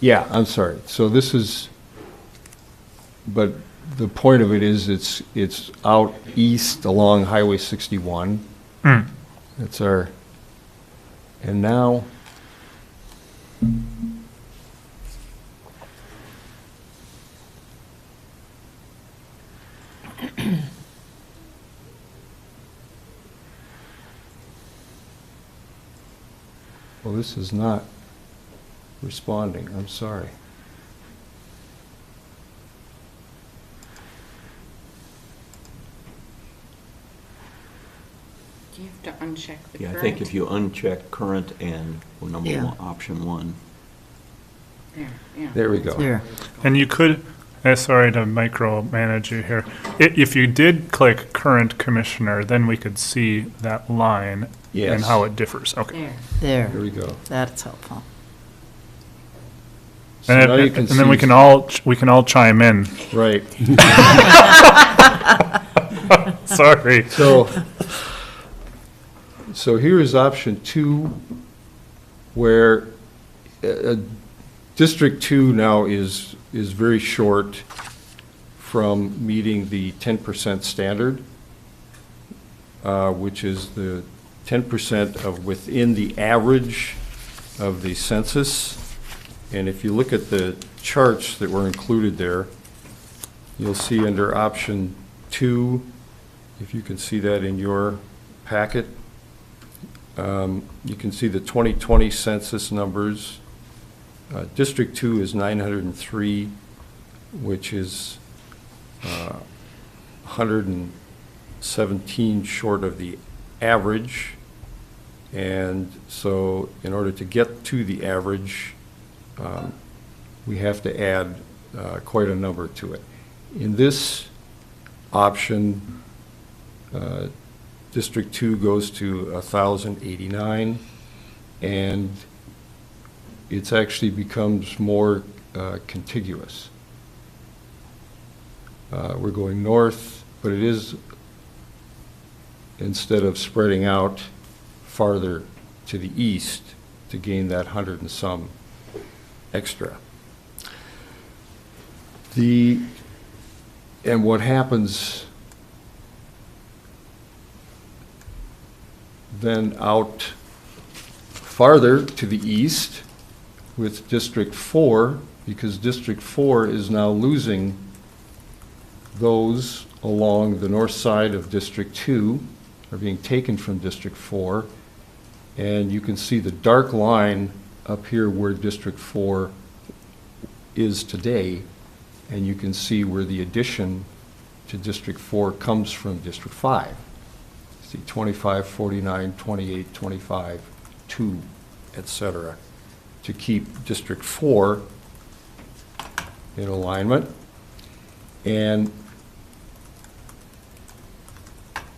Yeah, I'm sorry. So this is, but the point of it is it's out east along Highway 61. Mm. That's our, and now well, this is not responding. I'm sorry. Do you have to uncheck the Yeah, current? I think if you uncheck current and Yeah. option 1. There, yeah. There we go. There. And you could, sorry to micromanage you here. If you did click current commissioner, then we could see that line and Yes. how it differs. Okay. There. There There. we go. That's helpful. So And, now you can and then see- we can all chime in. Right. Sorry. So here is option 2, where District 2 now is very short from meeting the 10% standard, which is the 10% of within the average of the census. And if you look at the charts that were included there, you'll see under option 2, if you can see that in your packet, you can see the 2020 census numbers. District 2 is 903, which is 117 short of the average. And so in order to get to the average, we have to add quite a number to it. In this option, District 2 goes to 1,089, and it actually becomes more contiguous. We're going north, but it is, instead of spreading out farther to the east to gain that 100 and some extra. And what happens then out farther to the east with District 4, because District 4 is now losing those along the north side of District 2, are being taken from District 4, and you can see the dark line up here where District 4 is today, and you can see where the addition to District 4 comes from District 5. See 25, 49, 28, 25, 2, et cetera, to keep District 4 in alignment. And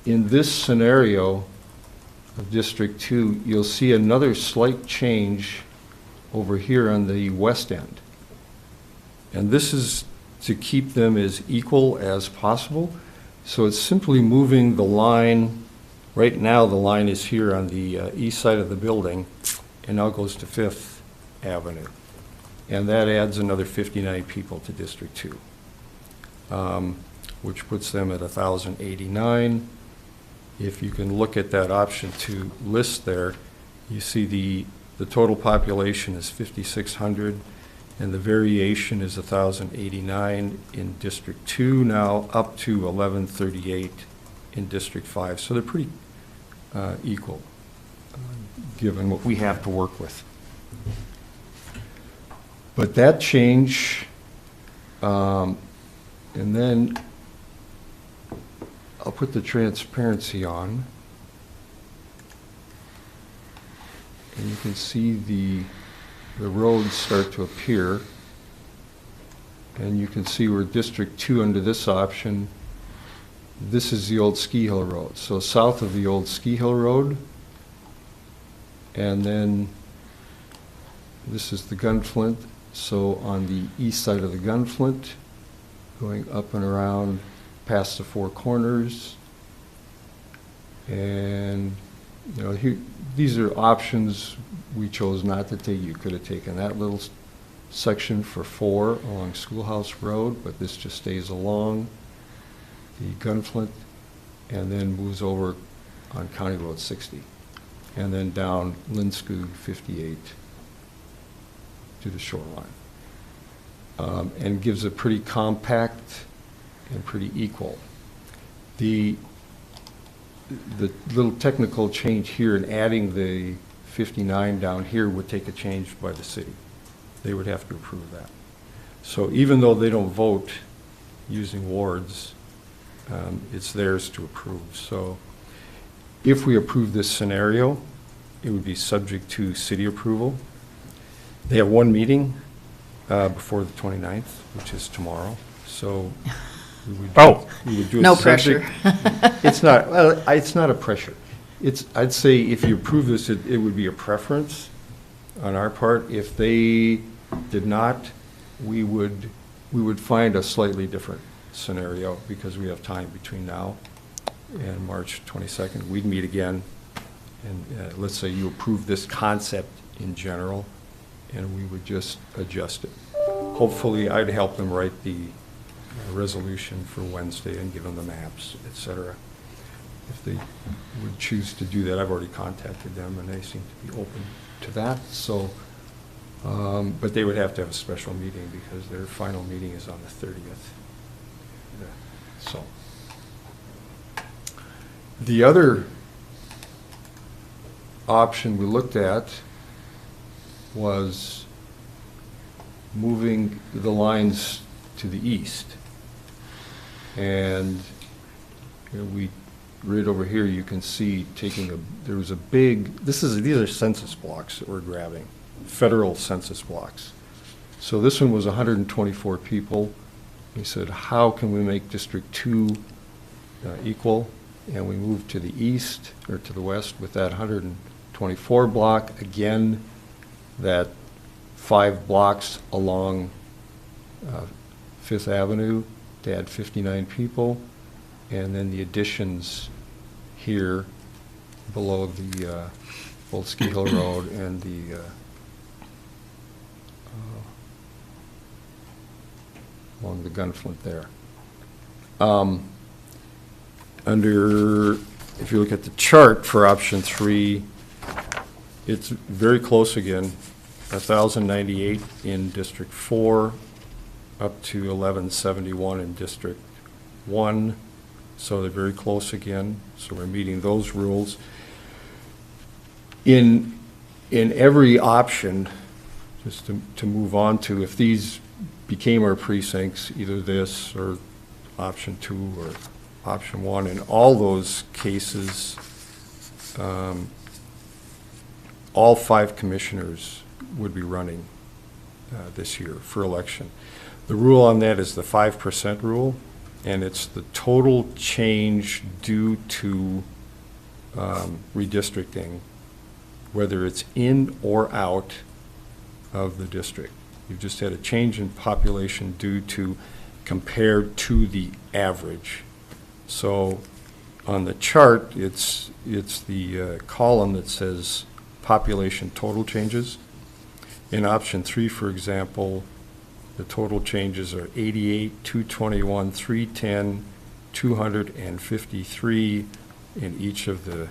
in this scenario of District 2, you'll see another slight change over here on the west end. And this is to keep them as equal as possible. So it's simply moving the line. Right now, the line is here on the east side of the building, and now goes to 5th Avenue. And that adds another 59 people to District 2, which puts them at 1,089. If you can look at that option 2 list there, you see the total population is 5,600, and the variation is 1,089 in District 2 now, up to 1,138 in District 5. So they're pretty equal, given what we have to work with. But that change, and then I'll put the transparency on. And you can see the roads start to appear. And you can see where District 2 under this option, this is the old Ski Hill Road. So south of the old Ski Hill Road, and then this is the Gunflint. So on the east side of the Gunflint, going up and around past the Four Corners. And, you know, here, these are options we chose not to take. You could have taken that little section for 4 along Schoolhouse Road, but this just stays along the Gunflint and then moves over on County Road 60 and then down Linscoo 58 to the shoreline. And gives a pretty compact and pretty equal. The little technical change here in adding the 59 down here would take a change by the city. They would have to approve that. So even though they don't vote using wards, it's theirs to approve. So if we approve this scenario, it would be subject to city approval. They have one meeting before the 29th, which is tomorrow. So we would do it No subject- pressure. It's not, well, it's not a pressure. I'd say if you approve this, it would be a preference on our part. If they did not, we would find a slightly different scenario because we have time between now and March 22nd. We'd meet again, and let's say you approve this concept in general, and we would just adjust it. Hopefully, I'd help them write the resolution for Wednesday and give them the maps, et cetera. If they would choose to do that, I've already contacted them, and they seem to be open to that. So, but they would have to have a special meeting because their final meeting is on the 30th. So, the other option we looked at was moving the lines to the east. And you know, we right over here, you can see there was a big, these are census blocks that we're grabbing, federal census blocks. So this one was 124 people. We said, how can we make District 2 equal? And we moved to the east, or to the west, with that 124 block. Again, that 5 blocks along 5th Avenue to add 59 people. And then the additions here below the Old Ski Hill Road and the along the Gunflint there. If you look at the chart for option 3, it's very close again, 1,098 in District 4, up to 1,171 in District 1. So they're very close again. So we're meeting those rules. In every option, just to move on to, if these became our precincts, either this or option 2 or option 1, in all those cases, all 5 commissioners would be running this year for election. The rule on that is the 5% rule. and it's the total change due to redistricting, whether it's in or out of the district. You've just had a change in population due to, compared to the average. So on the chart, it's the column that says population total changes. In option 3, for example, the total changes are 88, 221, 310, 253 in each of the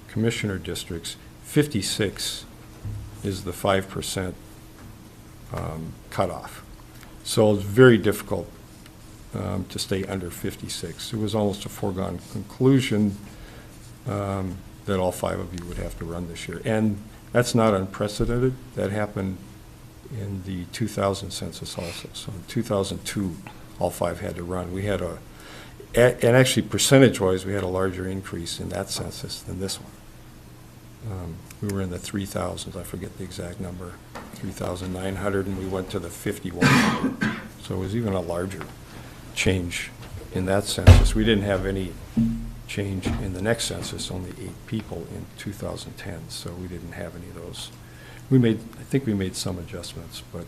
commissioner districts. 56 is the 5% cutoff. So it's very difficult to stay under 56. It was almost a foregone conclusion that all 5 of you would have to run this year. And that's not unprecedented. That happened in the 2000 census also. So in 2002, all 5 had to run. We had and actually percentage-wise, we had a larger increase in that census than this one. We were in the 3,000s, I forget the exact number, 3,900, and we went to the 5,100. So it was even a larger change in that census. We didn't have any change in the next census, only 8 people in 2010, so we didn't have any of those. I think we made some adjustments, but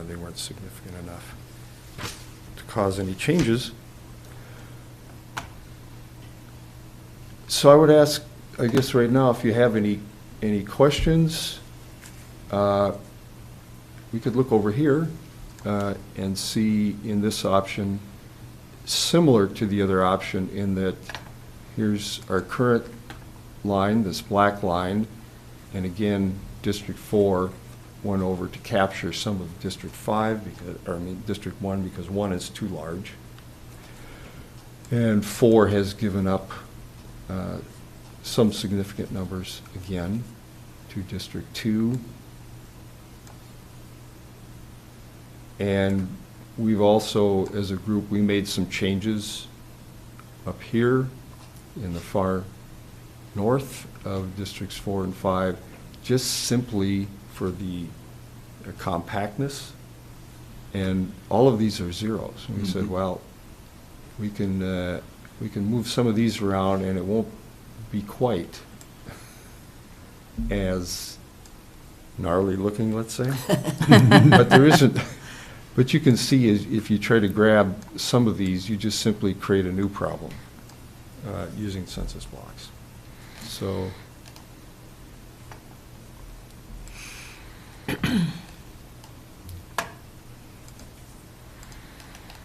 they weren't significant enough to cause any changes. So I would ask, I guess right now, if you have any questions, we could look over here and see in this option, similar to the other option in that here's our current line, this black line, and again, District 4 went over to capture some of District 5, District 1, because 1 is too large. And 4 has given up some significant numbers again to District 2. And we've also, as a group, we made some changes up here in the far north of Districts 4 and 5, just simply for the compactness. And all of these are zeros. And we said, well, we can move some of these around and it won't be quite as gnarly looking, let's say. But there isn't, but you can see if you try to grab some of these, you just simply create a new problem using census blocks. So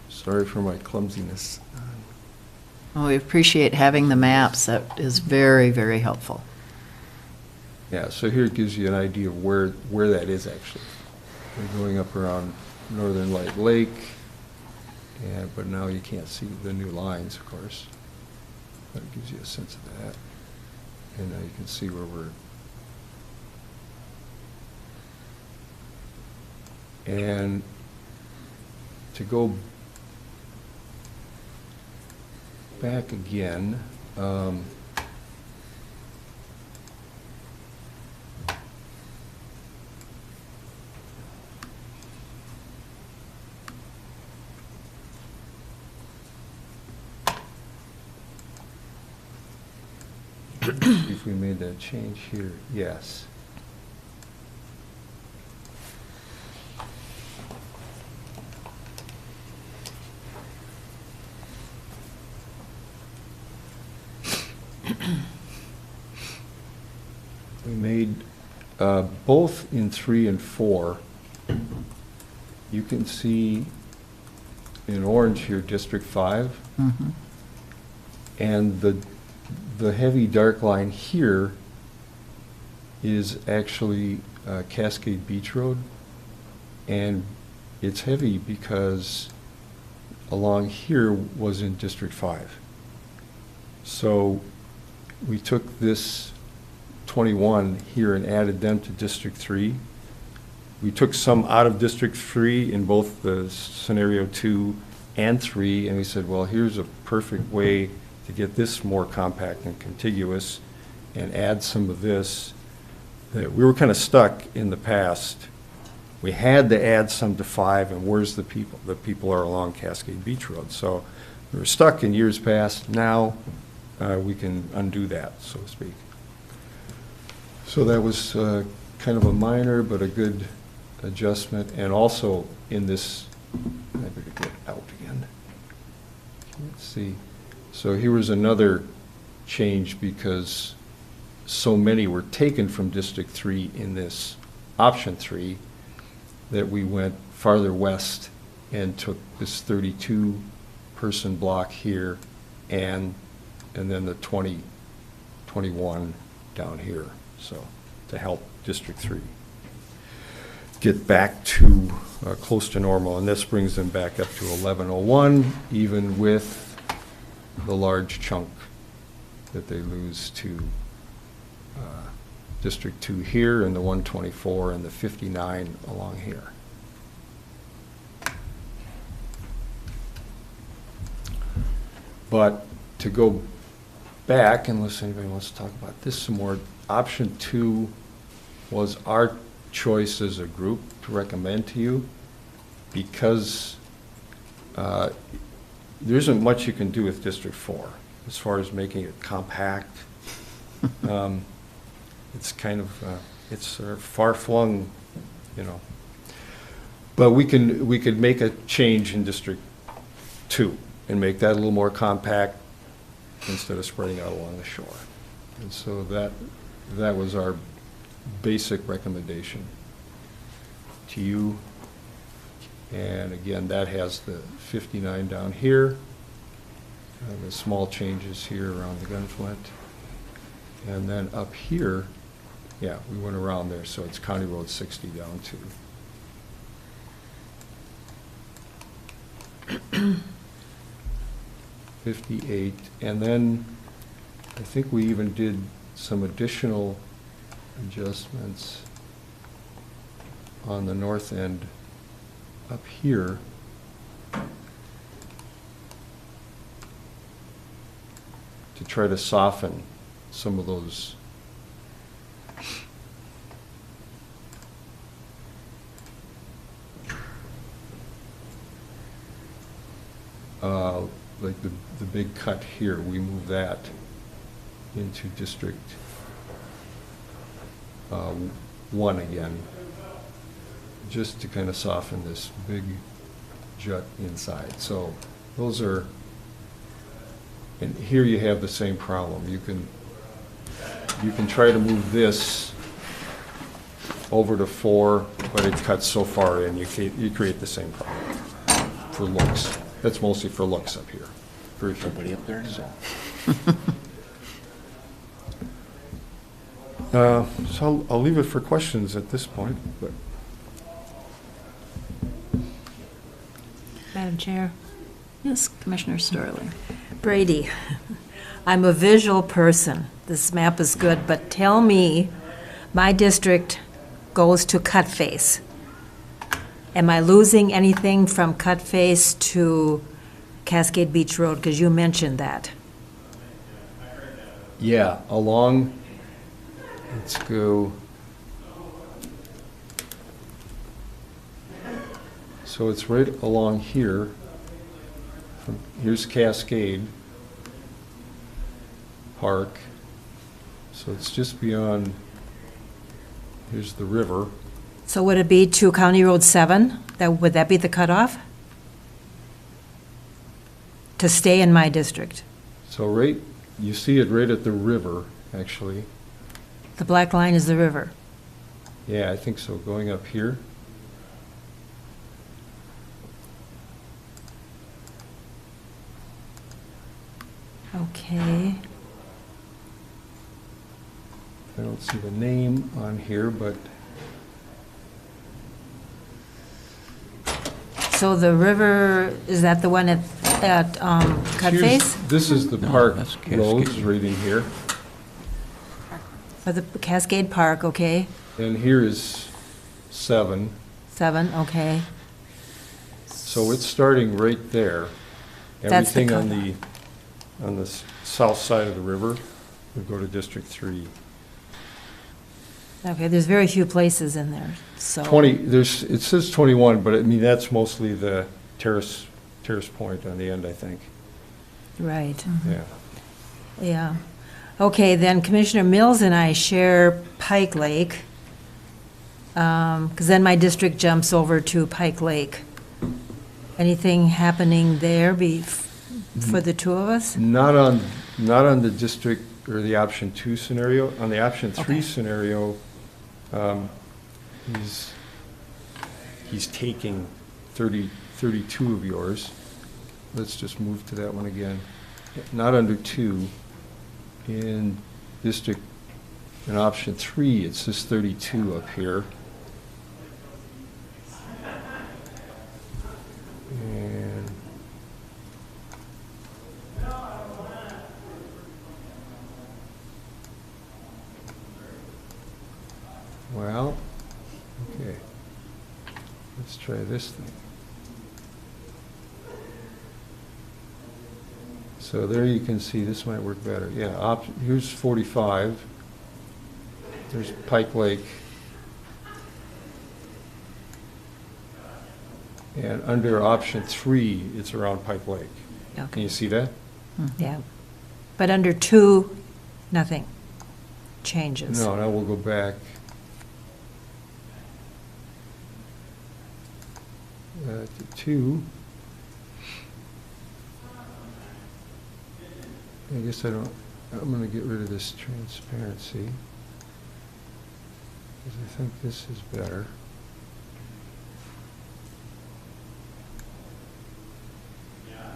sorry for my clumsiness. Well, we appreciate having the maps. That is very, very helpful. Yeah, so here it gives you an idea of where that is actually. We're going up around Northern Light Lake, but now you can't see the new lines, of course. But it gives you a sense of that. And now you can see where we're. And to go back again, if we made that change here, yes. We made both in 3 and 4. You can see in orange here, District 5. Mm-hmm. And the heavy dark line here is actually Cascade Beach Road. And it's heavy because along here was in District 5. So we took this 21 here and added them to District 3. We took some out of District 3 in both the scenario 2 and 3, and we said, well, here's a perfect way to get this more compact and contiguous and add some of this. That we were kind of stuck in the past. We had to add some to 5, and where's the people? The people are along Cascade Beach Road. So we were stuck in years past. Now, we can undo that, so to speak. So that was kind of a minor but a good adjustment. And also in this, I better get out again. Let's see. So here was another change because so many were taken from District 3 in this option 3 that we went farther west and took this 32-person block here and then the 21 down here, so to help District 3 get back to close to normal. And this brings them back up to 1101, even with the large chunk that they lose to District 2 here and the 124 and the 59 along here. But to go back, unless anybody wants to talk about this some more, option 2 was our choice as a group to recommend to you because there isn't much you can do with District 4 as far as making it compact. It's kind of, it's far-flung, you know. But we could make a change in District 2 and make that a little more compact instead of spreading out along the shore. And so that was our basic recommendation to you. And again, that has the 59 down here, and the small changes here around the Gunflint. And then up here, yeah, we went around there, so it's County Road 60 down to 58. And then I think we even did some additional adjustments on the north end up here. To try to soften some of those like the big cut here, we move that into District 1 again, just to kind of soften this big jut inside. So those are, and here you have the same problem. You can try to move this over to 4, but it cuts so far in, you create the same problem for looks. That's mostly for looks up here. For somebody up there. So I'll leave it for questions at this point. But Madam Chair. Yes, Commissioner Starling. Brady, I'm a visual person. This map is good, but tell me, my district goes to Cut Face. Am I losing anything from Cut Face to Cascade Beach Road? Because you mentioned that. yeah, along, let's go. So it's right along here. Here's Cascade Park. So it's just beyond, here's the river. So would it be to County Road 7? Would that be the cutoff? To stay in my district? So right, you see it right at the river, actually. The black line is the river. Yeah, I think so, going up here. Okay. I don't see the name on here, but So the river, is that the one at Cut Face? this is the park roads right in here. Or the Cascade Park, okay. And here is 7. 7, okay. So it's starting right there. That's the Everything on the south side of the river would go to District 3. Okay, there's very few places in there, so. 20, it says 21, but I mean, that's mostly the terrace point on the end, I think. Right. Yeah. Yeah. Okay, then Commissioner Mills and I share Pike Lake, because then my district jumps over to Pike Lake. Anything happening there for the two of us? Not on the district or the option 2 scenario. On the option 3 Okay. scenario, he's taking 32 of yours. Let's just move to that one again. Not under 2. In district, in option 3, it says 32 up here. And well, okay. Let's try this thing. So there you can see, this might work better. Yeah, here's 45. There's Pike Lake. And under option 3, it's around Pike Lake. Okay. Can you see that? Yeah. But under 2, nothing changes. No, now we'll go back. To 2. I guess I'm going to get rid of this transparency, because I think this is better.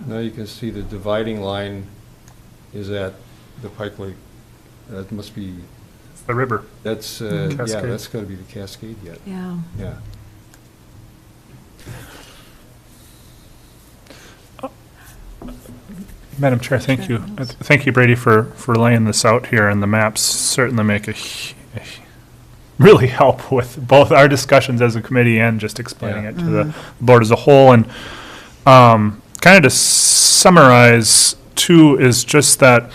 Now you can see the dividing line is at the Pike Lake. That must be, It's the river. that's, yeah, Cascade. that's got to be the Cascade yet. Yeah. Yeah. Madam Chair, thank you. Thank you, Brady, for laying this out here, and the maps certainly make really help with both our discussions as a committee and just explaining it to the board as a whole. And kind of to summarize, too, is just that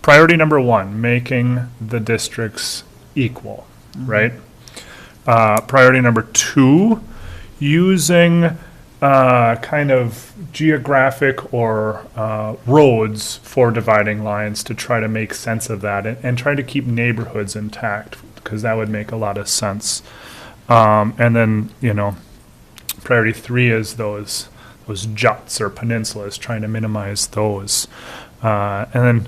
priority number 1, making the districts equal, right? Priority number 2, using kind of geographic or roads for dividing lines to try to make sense of that and try to keep neighborhoods intact, because that would make a lot of sense. And then, priority 3 is those juts or peninsulas, trying to minimize those. And then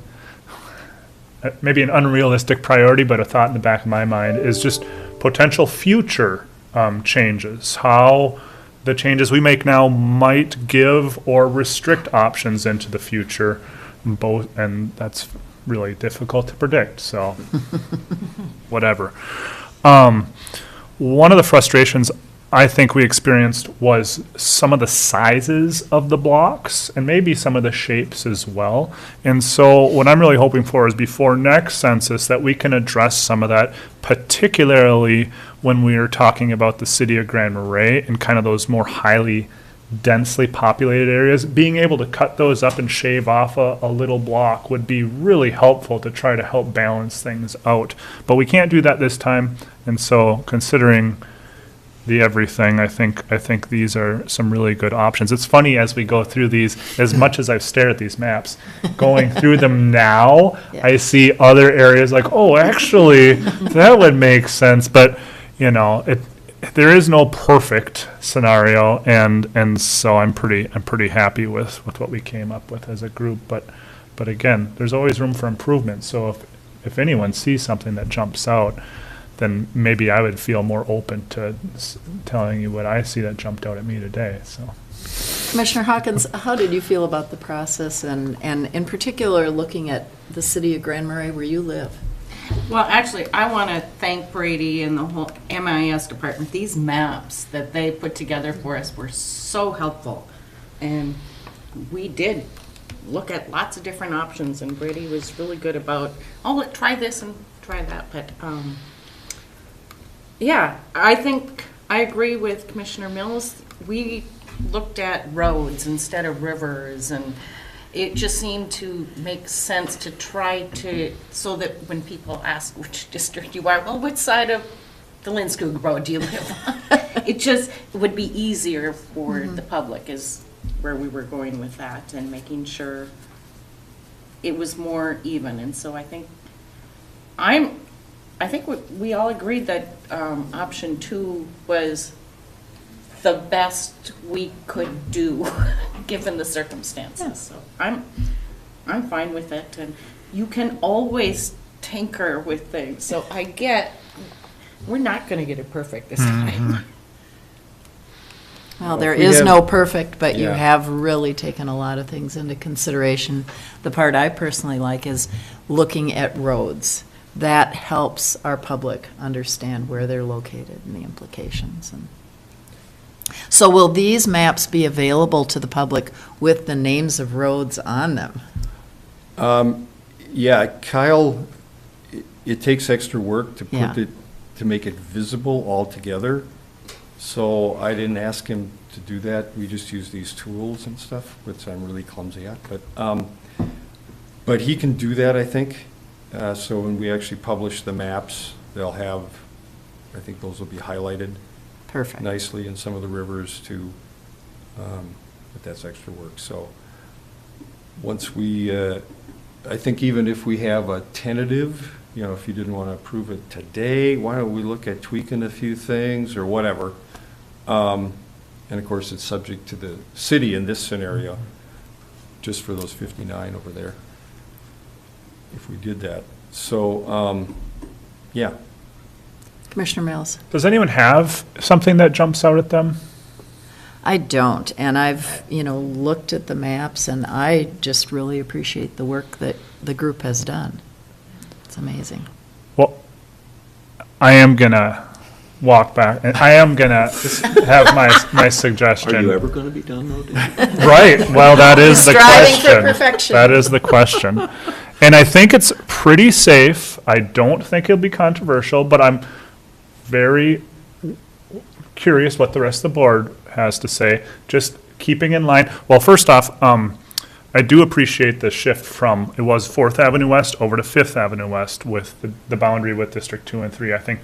maybe an unrealistic priority, but a thought in the back of my mind is just potential future changes, how the changes we make now might give or restrict options into the future, both, and that's really difficult to predict, so whatever. One of the frustrations I think we experienced was some of the sizes of the blocks and maybe some of the shapes as well. And so what I'm really hoping for is before next census that we can address some of that, particularly when we are talking about the city of Grand Marais and kind of those more highly densely populated areas. Being able to cut those up and shave off a little block would be really helpful to try to help balance things out. But we can't do that this time, and so considering the everything, I think these are some really good options. It's funny as we go through these, as much as I've stared at these maps, going through them now, I see other areas like, oh, actually, that would make sense. But, there is no perfect scenario, and so I'm pretty happy with what we came up with as a group. But again, there's always room for improvement. So if anyone sees something that jumps out, then maybe I would feel more open to telling you what I see that jumped out at me today. So, Commissioner Hawkins, how did you feel about the process, and in particular looking at the city of Grand Marais where you live? Well, actually, I want to thank Brady and the whole MIS department. These maps that they put together for us were so helpful. And we did look at lots of different options, and Brady was really good about, try this and try that. But, yeah, I think I agree with Commissioner Mills. We looked at roads instead of rivers, and it just seemed to make sense to try to, so that when people ask which district you are, well, which side of the Lindskog Road do you live on? It just would be easier for the public is where we were going with that and making sure it was more even. And so I think we all agreed that option 2 was the best we could do given the circumstances. So I'm fine with it, and you can always tinker with things. So I get we're not going to get it perfect this time. Well, there is no perfect, but you have really taken a lot of things into consideration. The part I personally like is looking at roads. That helps our public understand where they're located and the implications. And so will these maps be available to the public with the names of roads on them? Yeah, Kyle, it takes extra work to Yeah. put it, to make it visible altogether. So I didn't ask him to do that. We just use these tools and stuff, which I'm really clumsy at. But he can do that, I think. So when we actually publish the maps, they'll have, I think those will be highlighted Perfect. nicely in some of the rivers too. But that's extra work. So once we, I think even if we have a tentative, you know, if you didn't want to approve it today, why don't we look at tweaking a few things or whatever? And of course, it's subject to the city in this scenario, just for those 59 over there, if we did that. So, yeah. Commissioner Mills? Does anyone have something that jumps out at them? I don't, and I've, looked at the maps, and I just really appreciate the work that the group has done. It's amazing. Well, I am gonna walk back, and I am gonna have my suggestion. Are you ever going to be done, though, Dave? Right, well, that is the Striving for question. perfection. That is the question. And I think it's pretty safe. I don't think it'll be controversial, but I'm very curious what the rest of the board has to say. Just keeping in line, well, first off, I do appreciate the shift from, it was 4th Avenue West over to 5th Avenue West with the boundary with District 2 and 3. I think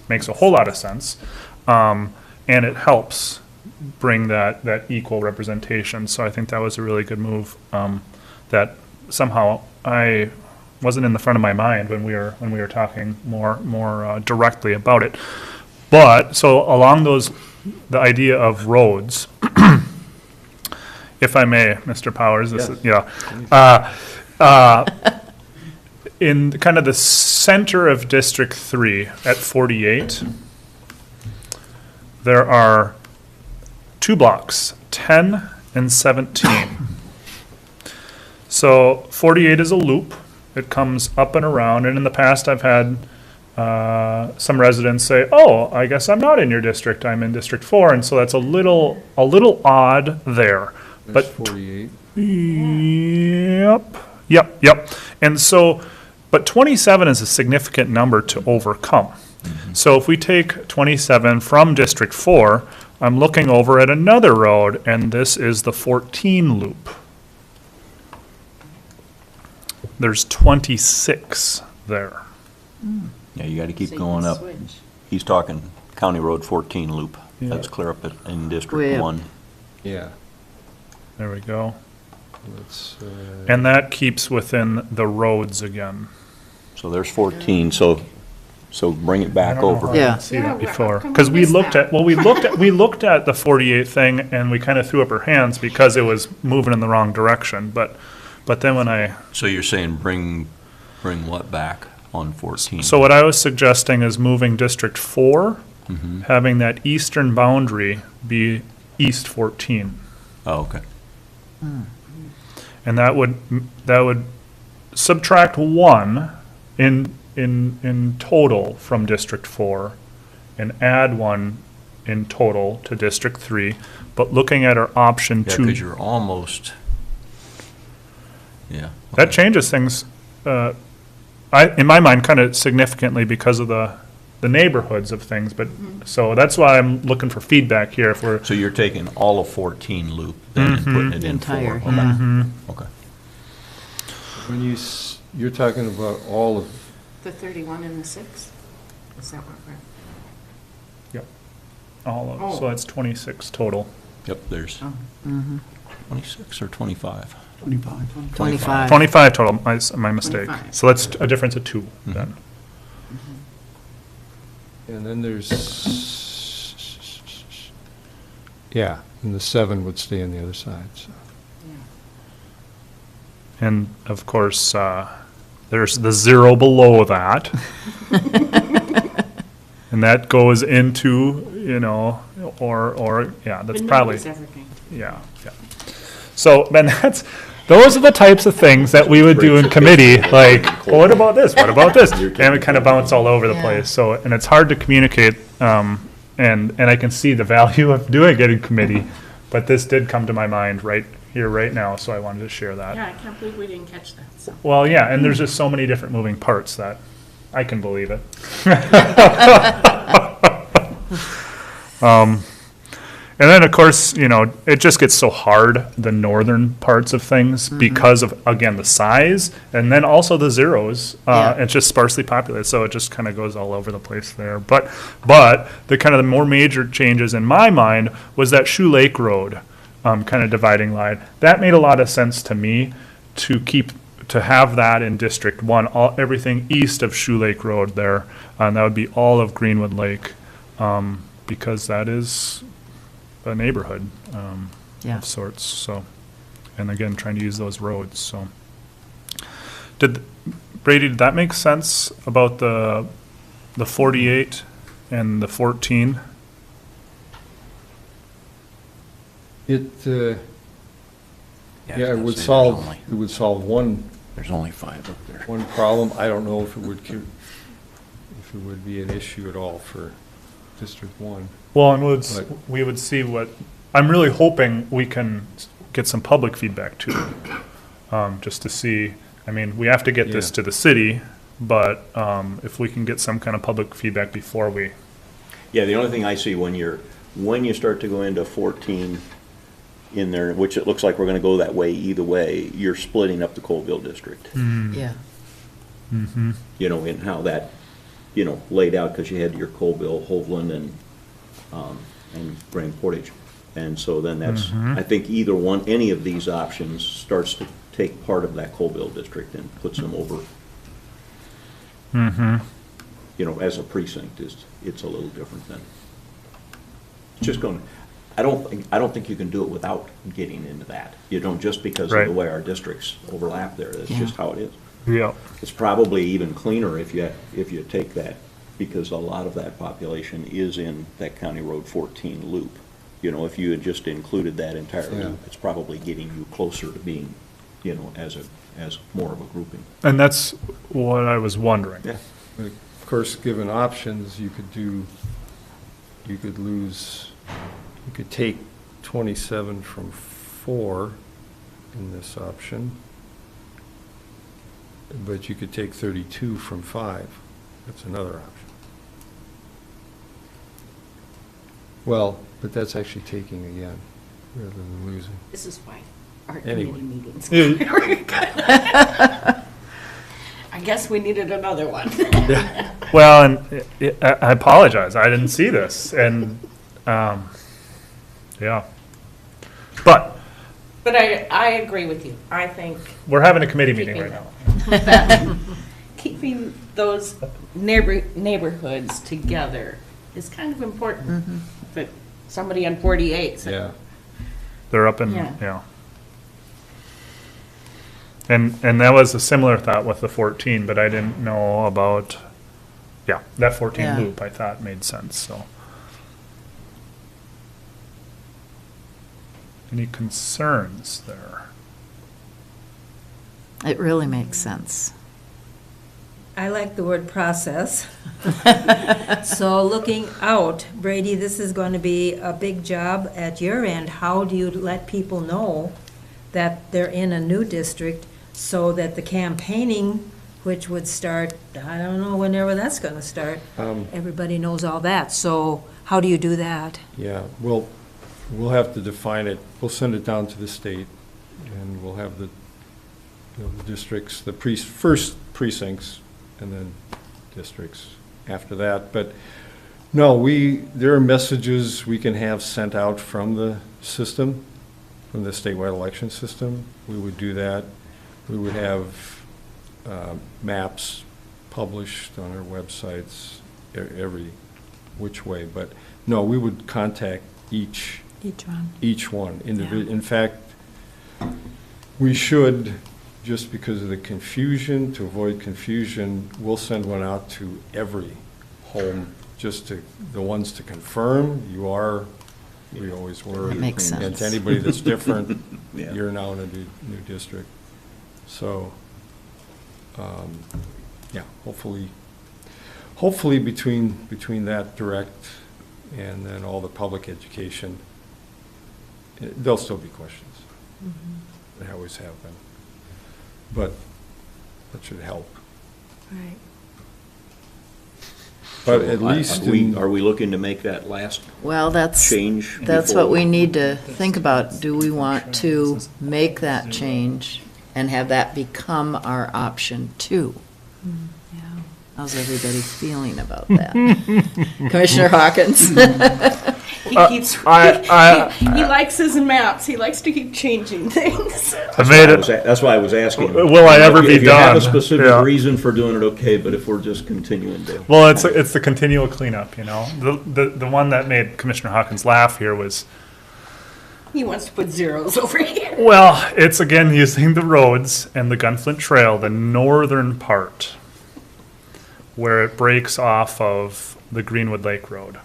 makes a whole lot of sense. And it helps bring that equal representation. So I think that was a really good move, that somehow I wasn't in the front of my mind when we were talking more directly about it. But, so along the idea of roads, if I may, Mr. Powers, this is, in kind of the center of District 3 at 48, there are 2 blocks, 10 and 17. So 48 is a loop. It comes up and around, and in the past I've had some residents say, "Oh, I guess I'm not in your district. I'm in District 4," and so that's a little odd there. There's But 48. Yep. And so, but 27 is a significant number to overcome. So if we take 27 from District 4, I'm looking over at another road, and this is the 14 loop. There's 26 there. Yeah, you got to keep So you going can up. switch. He's talking County Road 14 loop. Yeah. That's clear up in Way District up. 1. Yeah. There we go. Let's, And that keeps within the roads again. So there's 14, so bring it I back don't know over. how I Yeah. didn't see Yeah, that how before. come we Because we missed looked that? at, we looked at the 48 thing, and we kind of threw up our hands because it was moving in the wrong direction. But then when So you're saying bring what back on 14? so what I was suggesting is moving District 4, Mhm. having that eastern boundary be East 14. Oh, okay. And that would subtract 1 in total from District 4 and add 1 in total to District 3. But looking at our option Yeah, 2, because you're almost, yeah. that changes things, in my mind, kind of significantly because of the neighborhoods of things. But so that's why I'm looking for feedback here. If we're So you're taking all of 14 loop then and putting it in Entire, 4? yeah. Okay. when you're talking about all of, The 31 and the 6? Is that what we're? Yep. All of, so that's 26 total. Yep, there's Mhm. 26 or 25. 25. 25. 25 total, my mistake. 25. So that's a difference of 2 then. And then there's, yeah, and the 7 would stay on the other side, so. And of course, there's the 0 below that. And that goes into, you know, or, yeah, that's But probably, nobody's ever going to. yeah. So, Ben, those are the types of things that we would do in committee, like, well, what about this, what about this? And we kind of bounce all over the Yeah. place, so, and it's hard to communicate, and I can see the value of doing it in committee, but this did come to my mind right here, right now, so I wanted to share that. Yeah, I can't believe we didn't catch that, so. Well, yeah, and there's just so many different moving parts that I can believe it. And then, of course, you know, it just gets so hard, the northern parts of things, because of, again, the size, and then also the zeros. Yeah. It's just sparsely populated, so it just kind of goes all over the place there. But the kind of the more major changes in my mind was that Shoe Lake Road kind of dividing line. That made a lot of sense to me to have that in District 1, everything east of Shoe Lake Road there. And that would be all of Greenwood Lake, because that is a neighborhood Yeah. of sorts, so, and again, trying to use those roads, so. Brady, did that make sense about the 48 and the 14? Yeah, it would solve one. There's only 5 up there. One problem. I don't know if it would be an issue at all for District 1. Well, and But- we would see what, I'm really hoping we can get some public feedback too, just to see, I mean, we have to get this Yeah. to the city, but if we can get some kind of public feedback before we, Yeah, the only thing I see when you start to go into 14 in there, which it looks like we're gonna go that way either way, you're splitting up the Colville district. Yeah. You know, in how that, you know, laid out, because you had your Colville, Hovland, and Grand Portage. And so then that's, I think either one, any of these options starts to take part of that Colville district and puts them over. You know, as a precinct, it's a little different than, it's just going, I don't think you can do it without getting into that. You don't, just because of Right. the way our districts overlap there. That's Yeah. just how it is. yeah, It's probably even cleaner if you take that, because a lot of that population is in that County Road 14 loop. You know, if you had just included that entire Yeah. loop, it's probably getting you closer to being, you know, as more of a grouping. and that's what I was wondering. Yeah. But of course, given options, you could take 27 from 4 in this option, but you could take 32 from 5. That's another option. Well, but that's actually taking again, rather than losing. This is why our Anyway. committee meetings. Yeah. I guess we needed another one. Well, and I apologize, I didn't see this, and, yeah. But But I agree with you. I think we're having a committee meeting right Keeping now. keeping those neighborhoods together is kind of important. But somebody on 48 said, Yeah. They're up in, Yeah. yeah. And that was a similar thought with the 14, but I didn't know about, yeah, that 14 Yeah. loop I thought made sense, so. Any concerns there? It really makes sense. I like the word process. So looking out, Brady, this is going to be a big job at your end. How do you let people know that they're in a new district so that the campaigning, which would start, I don't know, whenever that's going to start, everybody knows all that. So how do you do that? Yeah, we'll have to define it. We'll send it down to the state, and we'll have the districts, the first precincts, and then districts after that. But No, there are messages we can have sent out from the system, from the statewide election system. We would do that. We would have maps published on our websites every which way. But no, we would contact each one individually. In fact, we should, just because of the confusion, to avoid confusion, we'll send one out to every home, just to, the ones to confirm you are, we always were. That makes sense. And to anybody that's different, Yeah. you're now in a new district. So, yeah, hopefully between that direct and then all the public education, there'll still be questions. There always have been. But that should help. Right. But at least Are we looking to make that last Well, that's change? what before- we need to think about. Do we want to make that change and have that become our option two? Yeah. How's everybody feeling about that? Commissioner Hawkins? He keeps, he likes his maps. He likes to keep changing things. I made it. That's why I was asking. Will I ever be If you have a done? specific Yeah. reason for doing it, okay, but if we're just continuing to. Well, it's the continual cleanup, you know. The one that made Commissioner Hawkins laugh here was, He wants to put zeros over here. well, it's again using the roads and the Gunflint Trail, the northern part, where it breaks off of the Greenwood Lake Road.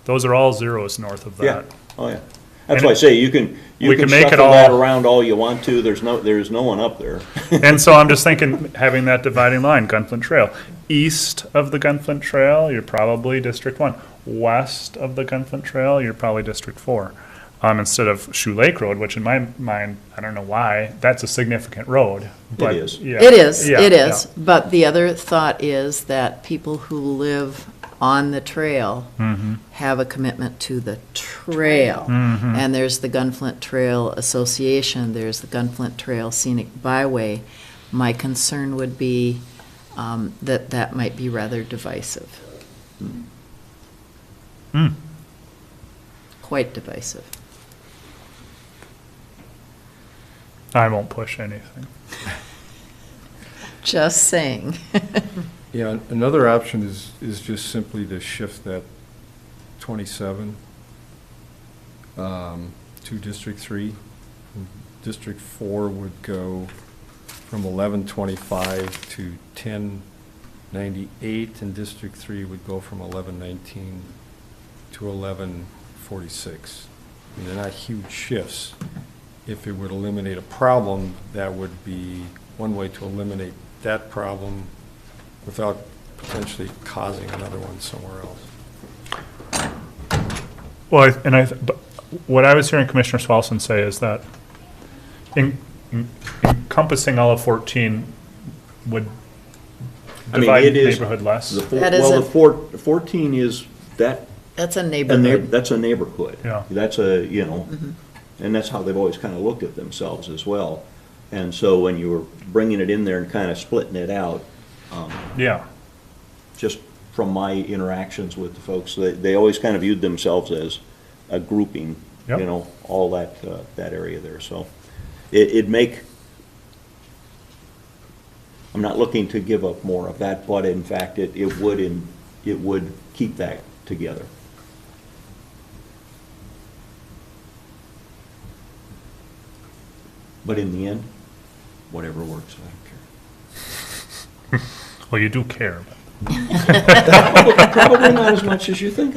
Those are all zeros north of Yeah, that. oh, yeah. That's And why I say, you can we can make it shuffle that all- around all you want to, there's no one up there. And so I'm just thinking, having that dividing line, Gunflint Trail. East of the Gunflint Trail, you're probably District 1. West of the Gunflint Trail, you're probably District 4. Instead of Shoe Lake Road, which in my mind, I don't know why, that's a significant road. But is. yeah. It is, Yeah, it is. yeah. But the other thought is that people who live on the trail Mm-hmm. have a commitment to the trail. Mhm. And there's the Gunflint Trail Association, there's the Gunflint Trail Scenic Byway. My concern would be that might be rather divisive. Mm. Quite divisive. I won't push anything. Just saying. Yeah, another option is just simply to shift that 27 to District 3. District 4 would go from 1125 to 1098, and District 3 would go from 1119 to 1146. I mean, they're not huge shifts. If it would eliminate a problem, that would be one way to eliminate that problem without potentially causing another one somewhere else. Well, but what I was hearing Commissioner Swalson say is that encompassing all of 14 would I mean, divide it is. neighborhood less. That is Well, a- the 14 is that. That's a neighborhood. That's a neighborhood. Yeah. That's and that's how they've always kind of looked at themselves as well. And so when you were bringing it in there and kind of splitting it out, Yeah. just from my interactions with the folks, they always kind of viewed themselves as a grouping, Yep. all that area there. So it'd make, I'm not looking to give up more of that, but in fact, it would keep that together. But in the end, whatever works, I don't care. Well, you do care. But. Probably not as much as you think.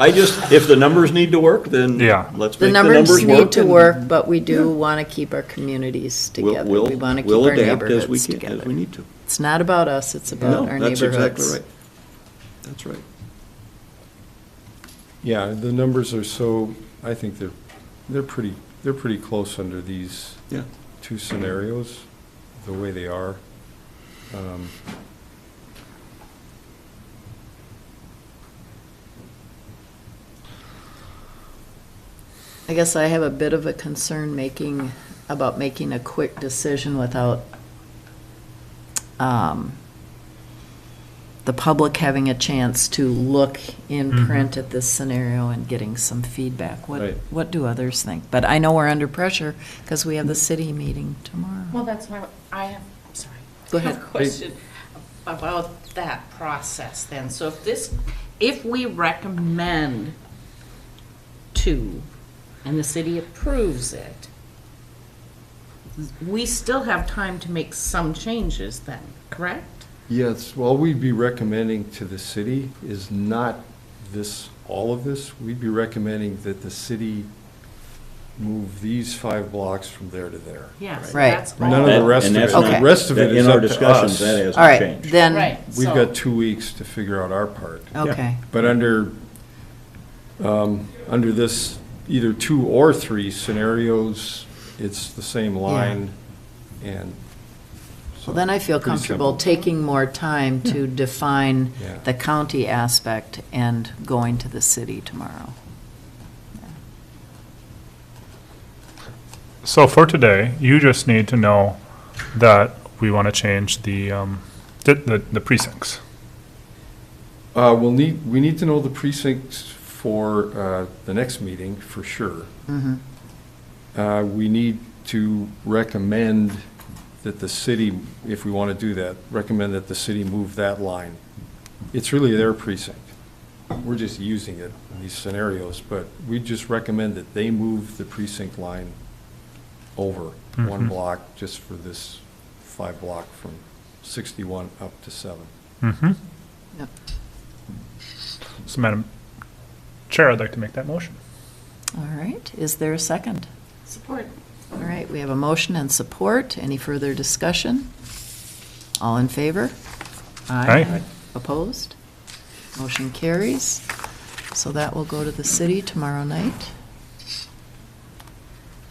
I just, if the numbers need to work, then Yeah. let's The make the numbers numbers work. need to and work, but we do want to keep our communities we'll- together. we'll- We want to keep we'll our adapt as we neighborhoods can, as together. we need to. It's not about us, it's about No, our that's neighborhoods. exactly right. That's right. Yeah, the numbers are so, I think they're pretty close under these Yeah. two scenarios, the way they are. I guess I have a bit of a concern about making a quick decision without the the public having a chance to look in print at this scenario and getting some feedback. Right. What do others think? But I know we're under pressure because we have the city meeting tomorrow. Well, that's why I have, I'm sorry. Go I have ahead. a question about that process then. So if we recommend to, and the city approves it, we still have time to make some changes then, correct? Yes, well, we'd be recommending to the city is not all of this. We'd be recommending that the city move these 5 blocks from there to there. Yes, Right. that's all. None of the rest of it. Okay. The rest of it is In our up to discussions, us. that hasn't All right, changed. then, Right. We've so- got 2 weeks to figure out our part. okay. But under this either 2 or 3 scenarios, it's the same line, and so. Well, then I feel pretty comfortable simple. taking more time to define Yeah. the county aspect and going to the city tomorrow. So for today, you just need to know that we want to change the precincts. We need to know the precincts for the next meeting, for sure. We need to recommend that the city, if we want to do that, recommend that the city move that line. It's really their precinct. We're just using it in these scenarios, but we just recommend that they move the precinct line over 1 block just for this 5 block from 61 up to 7. Mm-hmm. Yep. So Madam Chair, I'd like to make that motion. All right, is there a second? Support. All right, we have a motion and support. Any further discussion? All in favor? Aye. Opposed? Motion carries. So that will go to the city tomorrow night.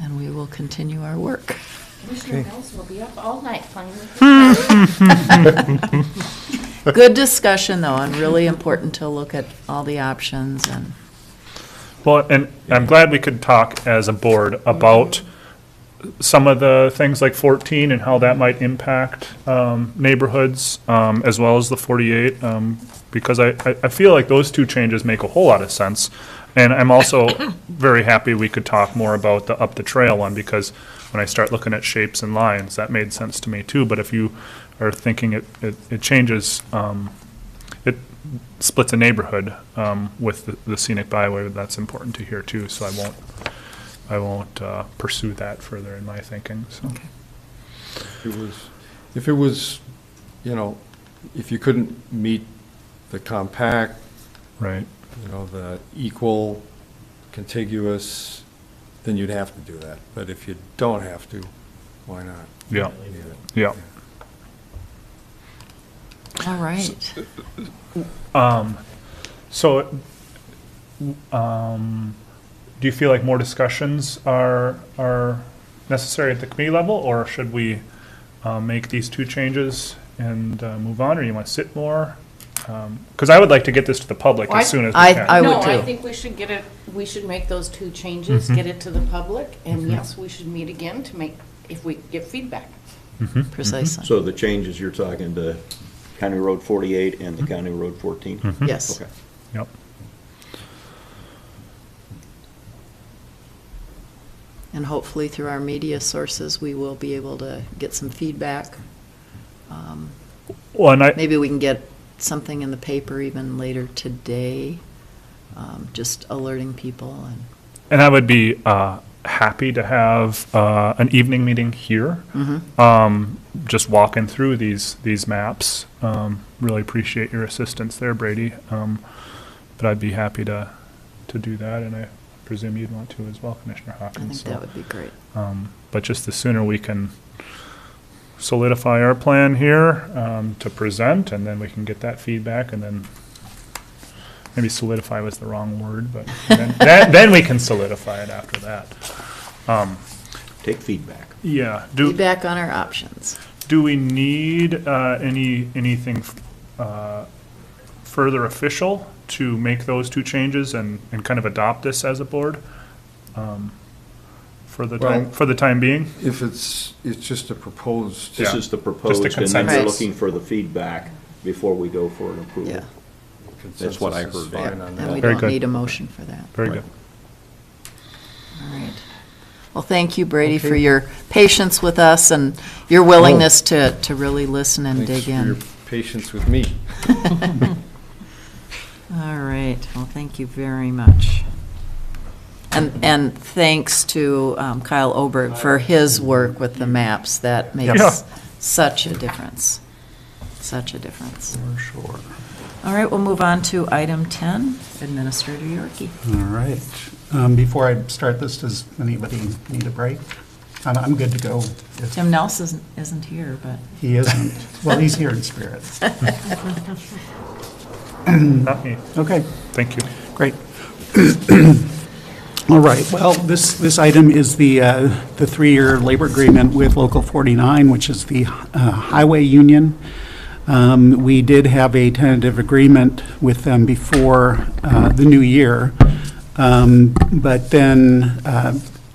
And we will continue our work. Commissioner Mills will be up all night playing with Good discussion, though, and really important to look at all the options and. Well, and I'm glad we could talk as a board about some of the things like 14 and how that might impact neighborhoods, as well as the 48, because I feel like those 2 changes make a whole lot of sense. And I'm also very happy we could talk more about the up the trail one, because when I start looking at shapes and lines, that made sense to me too. But if you are thinking it changes, it splits a neighborhood with the scenic byway, that's important to hear too. So I won't pursue that further in my thinking, so. If it was, if you couldn't meet the compact, Right. The equal, contiguous, then you'd have to do that. But if you don't have to, why not? Yeah. Leave it. Yeah. All right. So, do you feel like more discussions are necessary at the committee level, or should we make these 2 changes and move on, or you want to sit more? Because I would like to get this to the public as soon as we can. I would No, I too. think we should make those 2 changes, get it to the public, and yes, we should meet again to if we get feedback. Precisely. So the changes, you're talking to County Road 48 and the County Road 14? Yes. Okay. Yep. And hopefully through our media sources, we will be able to get some feedback. Well, and Maybe we can get something in the paper even later today, just alerting people. And I would be happy to have an evening meeting here, just walking through these maps. Really appreciate your assistance there, Brady. But I'd be happy to do that, and I presume you'd want to as well, Commissioner I Hawkins. think that would be great. But just the sooner we can solidify our plan here to present, and then we can get that feedback, and then maybe solidify was the wrong word, but then we can solidify it after that. Take feedback. Yeah. Feedback on our options. Do we need anything further official to make those 2 changes and kind of adopt this as a board for the time being? If it's just a proposed. This Yeah. is the proposed, and then consensus. we're looking for the feedback before we go for an approval. Yeah. That's what I Consensus is heard. fine on And we that. Very don't good. need a motion for that. Very Right. good. All right. Well, thank you, Brady, for your patience with us and your willingness to really listen and Thanks dig for your in. patience with me. All right. Well, thank you very much. And thanks to Kyle Oberg for his work with the maps. That Yeah. makes such a difference. Such a difference. For sure. All right, we'll move on to item 10, Administrator Yorkie. All right. Before I start this, does anybody need a break? I'm good to go. if- Tim Nelson isn't here, but. He isn't. Well, he's here in spirit. Not me. Okay, Thank you. great. All right, well, this item is the 3-year labor agreement with Local 49, which is the highway union. We did have a tentative agreement with them before the new year, but then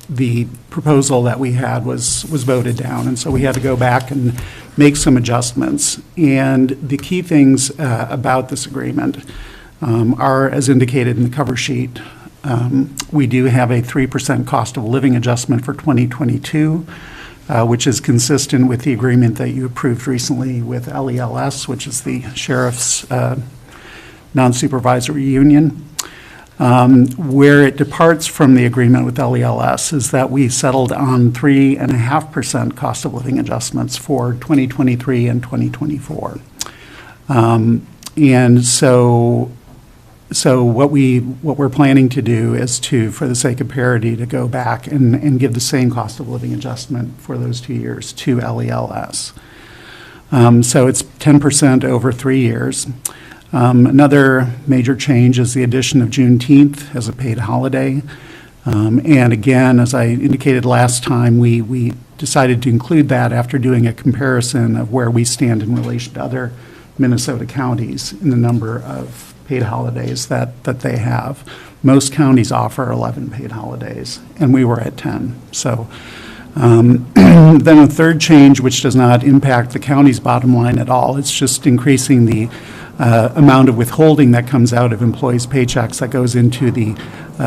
the proposal that we had was voted down, and so we had to go back and make some adjustments. And the key things about this agreement are, as indicated in the cover sheet, we do have a 3% cost of living adjustment for 2022, which is consistent with the agreement that you approved recently with LELS, which is the sheriff's non-supervisory union. Where it departs from the agreement with LELS is that we settled on 3.5% cost of living adjustments for 2023 and 2024. And so what we're planning to do is to, for the sake of parity, to go back and give the same cost of living adjustment for those 2 years to LELS. So it's 10% over 3 years. Another major change is the addition of Juneteenth as a paid holiday. And again, as I indicated last time, we decided to include that after doing a comparison of where we stand in relation to other Minnesota counties in the number of paid holidays that they have. Most counties offer 11 paid holidays, and we were at 10. So then a third change, which does not impact the county's bottom line at all, it's just increasing the amount of withholding that comes out of employees' paychecks that goes into the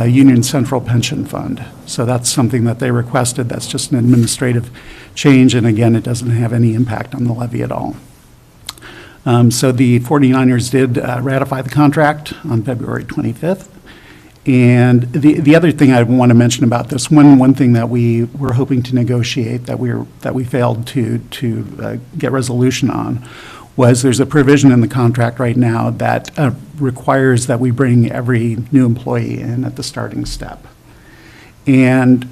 Union Central Pension Fund. So that's something that they requested. That's just an administrative change, and again, it doesn't have any impact on the levy at all. So the 49ers did ratify the contract on February 25th. And the other thing I want to mention about this, one thing that we were hoping to negotiate that we failed to get resolution on, was there's a provision in the contract right now that requires that we bring every new employee in at the starting step. And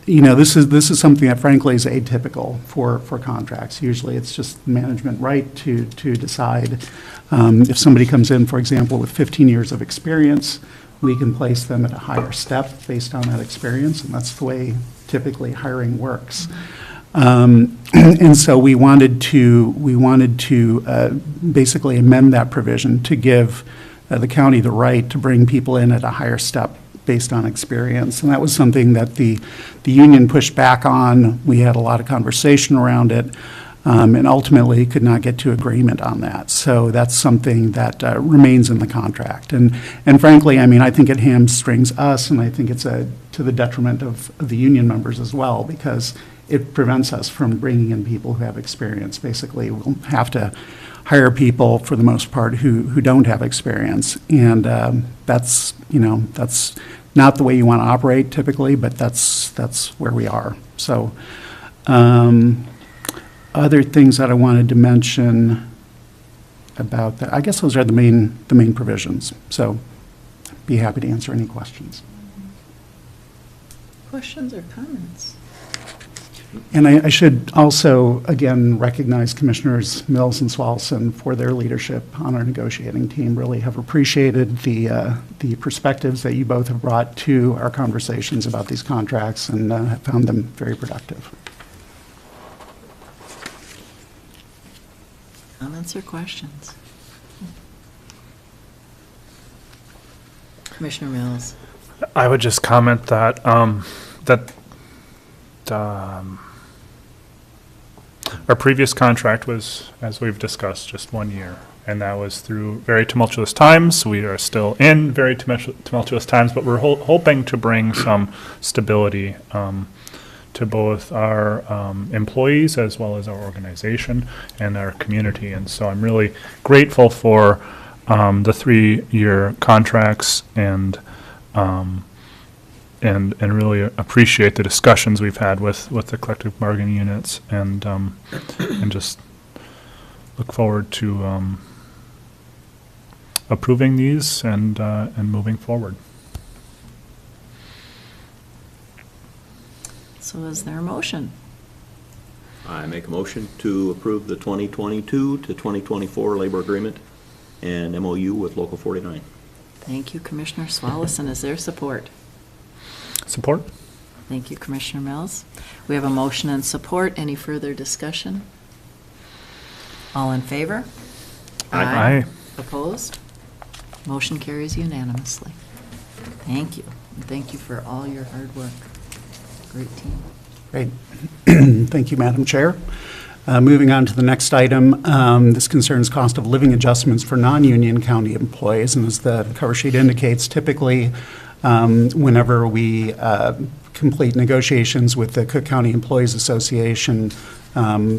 you know, this is something that frankly is atypical for contracts. Usually it's just management right to decide if somebody comes in, for example, with 15 years of experience, we can place them at a higher step based on that experience, and that's the way typically hiring works. And so we wanted to basically amend that provision to give the county the right to bring people in at a higher step based on experience. And that was something that the union pushed back on. We had a lot of conversation around it, and ultimately could not get to agreement on that. So that's something that remains in the contract. And frankly, I mean, I think it hamstrings us, and I think it's to the detriment of the union members as well, because it prevents us from bringing in people who have experience. Basically, we'll have to hire people, for the most part, who don't have experience. And that's not the way you want to operate typically, but that's where we are. So other things that I wanted to mention about that, I guess those are the main provisions. So be happy to answer any questions. Questions or comments? And I should also, again, recognize Commissioners Mills and Swalson for their leadership on our negotiating team. Really have appreciated the perspectives that you both have brought to our conversations about these contracts, and have found them very productive. Comments or questions? Commissioner Mills. I would just comment that Our previous contract was, as we've discussed, just 1 year, and that was through very tumultuous times. We are still in very tumultuous times, but we're hoping to bring some stability to both our employees as well as our organization and our community. And so I'm really grateful for the 3-year contracts and really appreciate the discussions we've had with the collective bargaining units, and just look forward to approving these and moving forward. So is there a motion? I make a motion to approve the 2022 to 2024 labor agreement and MOU with Local 49. Thank you, Commissioner Swallison. Is there support? Support? Thank you, Commissioner Mills. We have a motion and support. Any further discussion? All in favor? Aye. Opposed? Motion carries unanimously. Thank you. And thank you for all your hard work. Great team. Great. Thank you, Madam Chair. Moving on to the next item, this concerns cost of living adjustments for non-union county employees. And as the cover sheet indicates, typically whenever we complete negotiations with the Cook County Employees Association,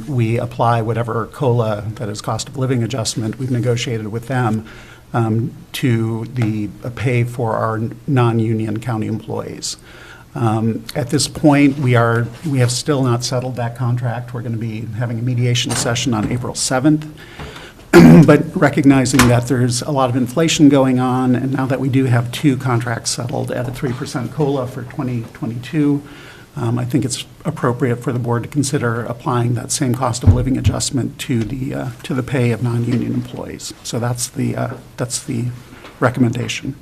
we apply whatever COLA, that is cost of living adjustment, we've negotiated with them to the pay for our non-union county employees. At this point, we have still not settled that contract. We're going to be having a mediation session on April 7th. But recognizing that there's a lot of inflation going on, and now that we do have 2 contracts settled at a 3% COLA for 2022, I think it's appropriate for the board to consider applying that same cost of living adjustment to the pay of non-union employees. So that's the recommendation.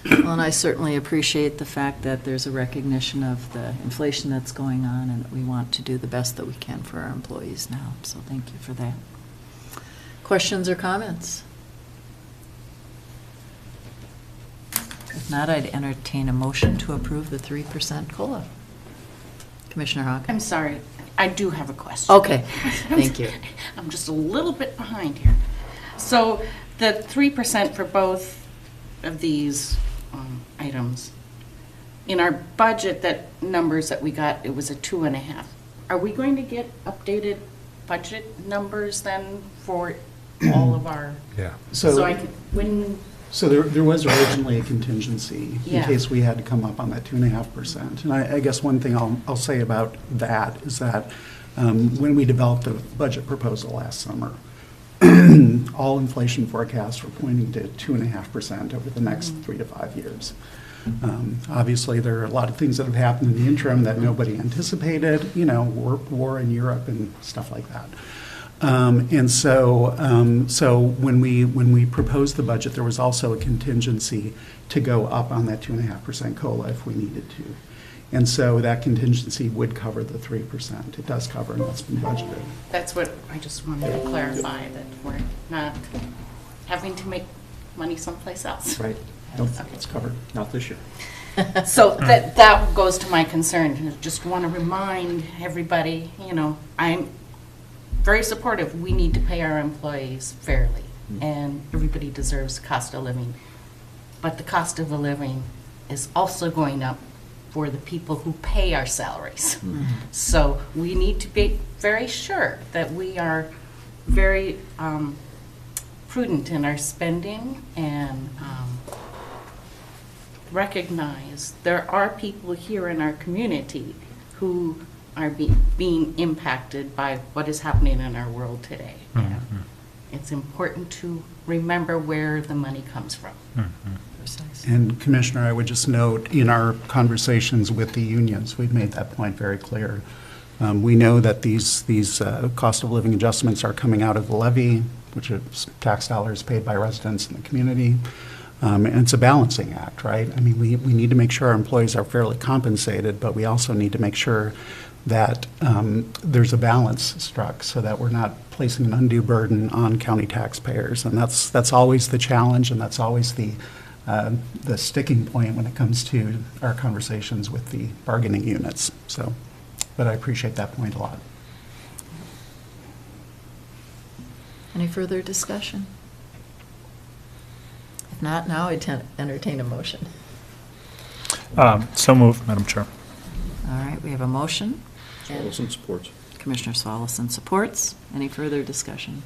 Well, and I certainly appreciate the fact that there's a recognition of the inflation that's going on, and that we want to do the best that we can for our employees now. So thank you for that. Questions or comments? If not, I'd entertain a motion to approve the 3% COLA. Commissioner Hawkins? I'm sorry, I do have a question. Okay, thank you. I'm just a little bit behind here. So the 3% for both of these items, in our budget, that numbers that we got, it was a 2.5. Are we going to get updated budget numbers then for all of our? Yeah. So I could, when. So there was originally a contingency in Yeah. case we had to come up on that 2.5%. And I guess one thing I'll say about that is that when we developed the budget proposal last summer, all inflation forecasts were pointing to 2.5% over the next 3 to 5 years. Obviously, there are a lot of things that have happened in the interim that nobody anticipated, war in Europe and stuff like that. And so when we proposed the budget, there was also a contingency to go up on that 2.5% COLA if we needed to. And so that contingency would cover the 3%. It does cover, and that's been budgeted. That's what I just wanted to clarify, that we're not having to make money someplace else. Right. Nope, it's covered. Not this year. So that goes to my concern. I just want to remind everybody, I'm very supportive. We need to pay our employees fairly, and everybody deserves cost of living. But the cost of a living is also going up for the people who pay our salaries. So we need to be very sure that we are very prudent in our spending and recognize there are people here in our community who are being impacted by what is happening in our world today. And it's important to remember where the money comes from. And Commissioner, I would just note, in our conversations with the unions, we've made that point very clear. We know that these cost of living adjustments are coming out of the levy, which is tax dollars paid by residents in the community. And it's a balancing act, right? I mean, we need to make sure our employees are fairly compensated, but we also need to make sure that there's a balance struck so that we're not placing an undue burden on county taxpayers. And that's always the challenge, and that's always the sticking point when it comes to our conversations with the bargaining units. So, but I appreciate that point a lot. Any further discussion? If not, now I entertain a motion. So moved, Madam Chair. All right, we have a motion. Swallowson supports. Commissioner Swallowson supports. Any further discussion?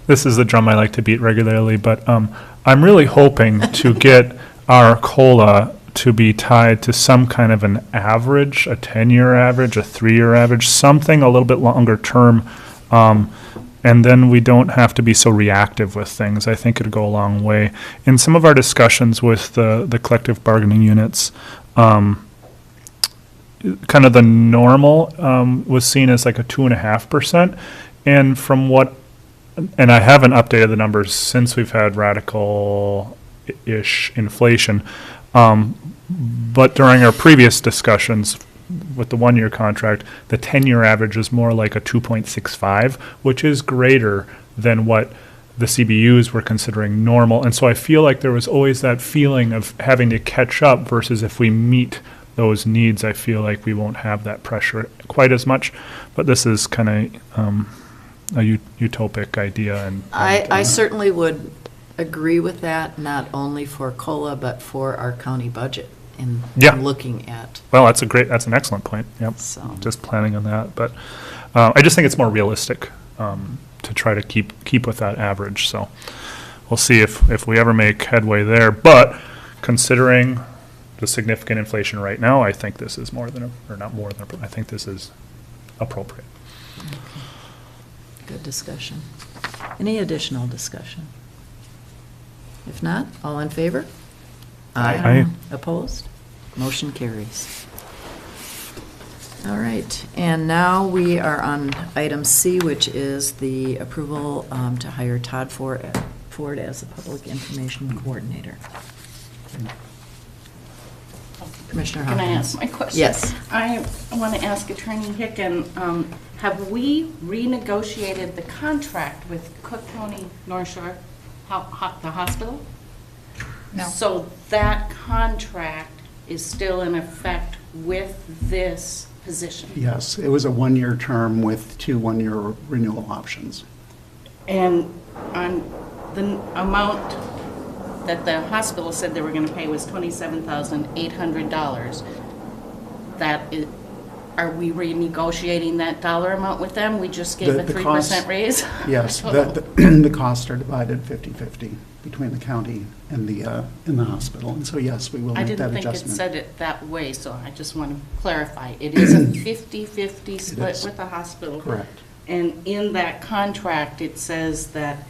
This is the drum I like to beat regularly, but I'm really hoping to get our COLA to be tied to some kind of an average, a 10-year average, a 3-year average, something a little bit longer term, and then we don't have to be so reactive with things. I think it'd go a long way. In some of our discussions with the collective bargaining units, kind of the normal was seen as like a 2.5%, and from what, and I haven't updated the numbers since we've had radical-ish inflation, but during our previous discussions with the 1-year contract, the 10-year average is more like a 2.65, which is greater than what the CBUs were considering normal. And so I feel like there was always that feeling of having to catch up versus if we meet those needs, I feel like we won't have that pressure quite as much. But this is kind of a utopic idea. And I certainly would agree with that, not only for COLA, but for our county budget in looking at. Well, that's an excellent point. Yep. So. Just planning on that. But I just think it's more realistic to try to keep with that average. So we'll see if we ever make headway there. But considering the significant inflation right now, I think this is more than, or not more than, I think this is appropriate. Okay. Good discussion. Any additional discussion? If not, all in favor? Aye. Opposed? Motion carries. All right, and now we are on item C, which is the approval to hire Todd Ford as a public information coordinator. Commissioner Can I Hawkins. ask my question? Yes. I want to ask Attorney Hicken, have we renegotiated the contract with Cook County North Shore, the hospital? No. So that contract is still in effect with this position? Yes, it was a 1-year term with 2 1-year renewal options. And on the amount that the hospital said they were going to pay was $27,800. That is, are we renegotiating that dollar amount with them? We just gave a 3% raise? Yes, the costs are divided 50/50 between the county and the hospital. And so, yes, we will I make that didn't think adjustment. it said it that way, so I just want to clarify. It is a 50/50 split with the hospital. Correct. And in that contract, it says that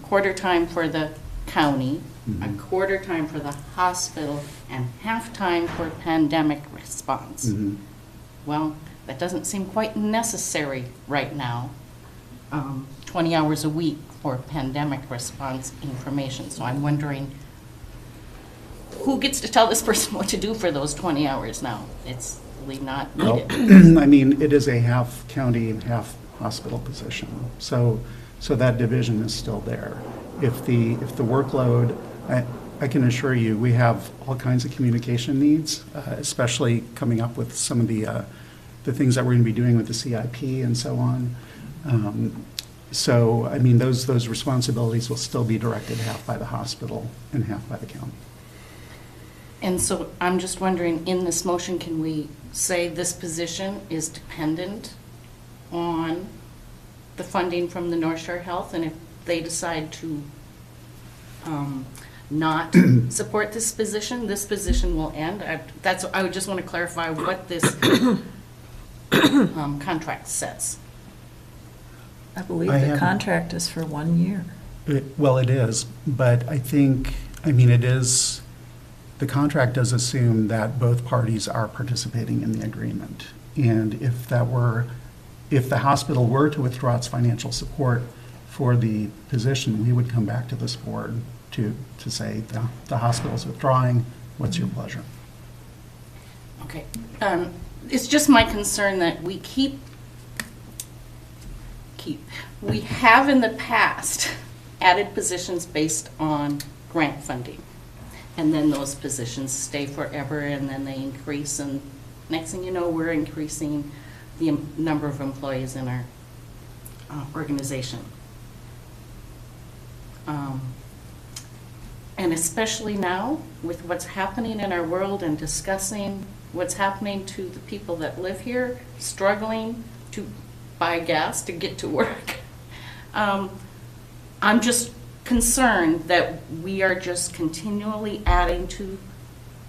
quarter time for the county, a quarter time for the hospital, and half time for pandemic response. Well, that doesn't seem quite necessary right now, 20 hours a week for pandemic response information. So I'm wondering, who gets to tell this person what to do for those 20 hours now? It's really not needed. I mean, it is a half county, half hospital position. So that division is still there. If the workload, I can assure you, we have all kinds of communication needs, especially coming up with some of the things that we're going to be doing with the CIP and so on. So, I mean, those responsibilities will still be directed half by the hospital and half by the county. And so I'm just wondering, in this motion, can we say this position is dependent on the funding from the North Shore Health? And if they decide to not support this position will end? I would just want to clarify what this contract says. I believe the contract is for 1 year. Well, it is, but I think, I mean, it is, the contract does assume that both parties are participating in the agreement. And if the hospital were to withdraw its financial support for the position, we would come back to this board to say the hospital's withdrawing, what's your pleasure? Okay. It's just my concern that we we have in the past added positions based on grant funding. And then those positions stay forever and then they increase, and next thing you know, we're increasing the number of employees in our organization. And especially now, with what's happening in our world and discussing what's happening to the people that live here, struggling to buy gas to get to work. I'm just concerned that we are just continually adding to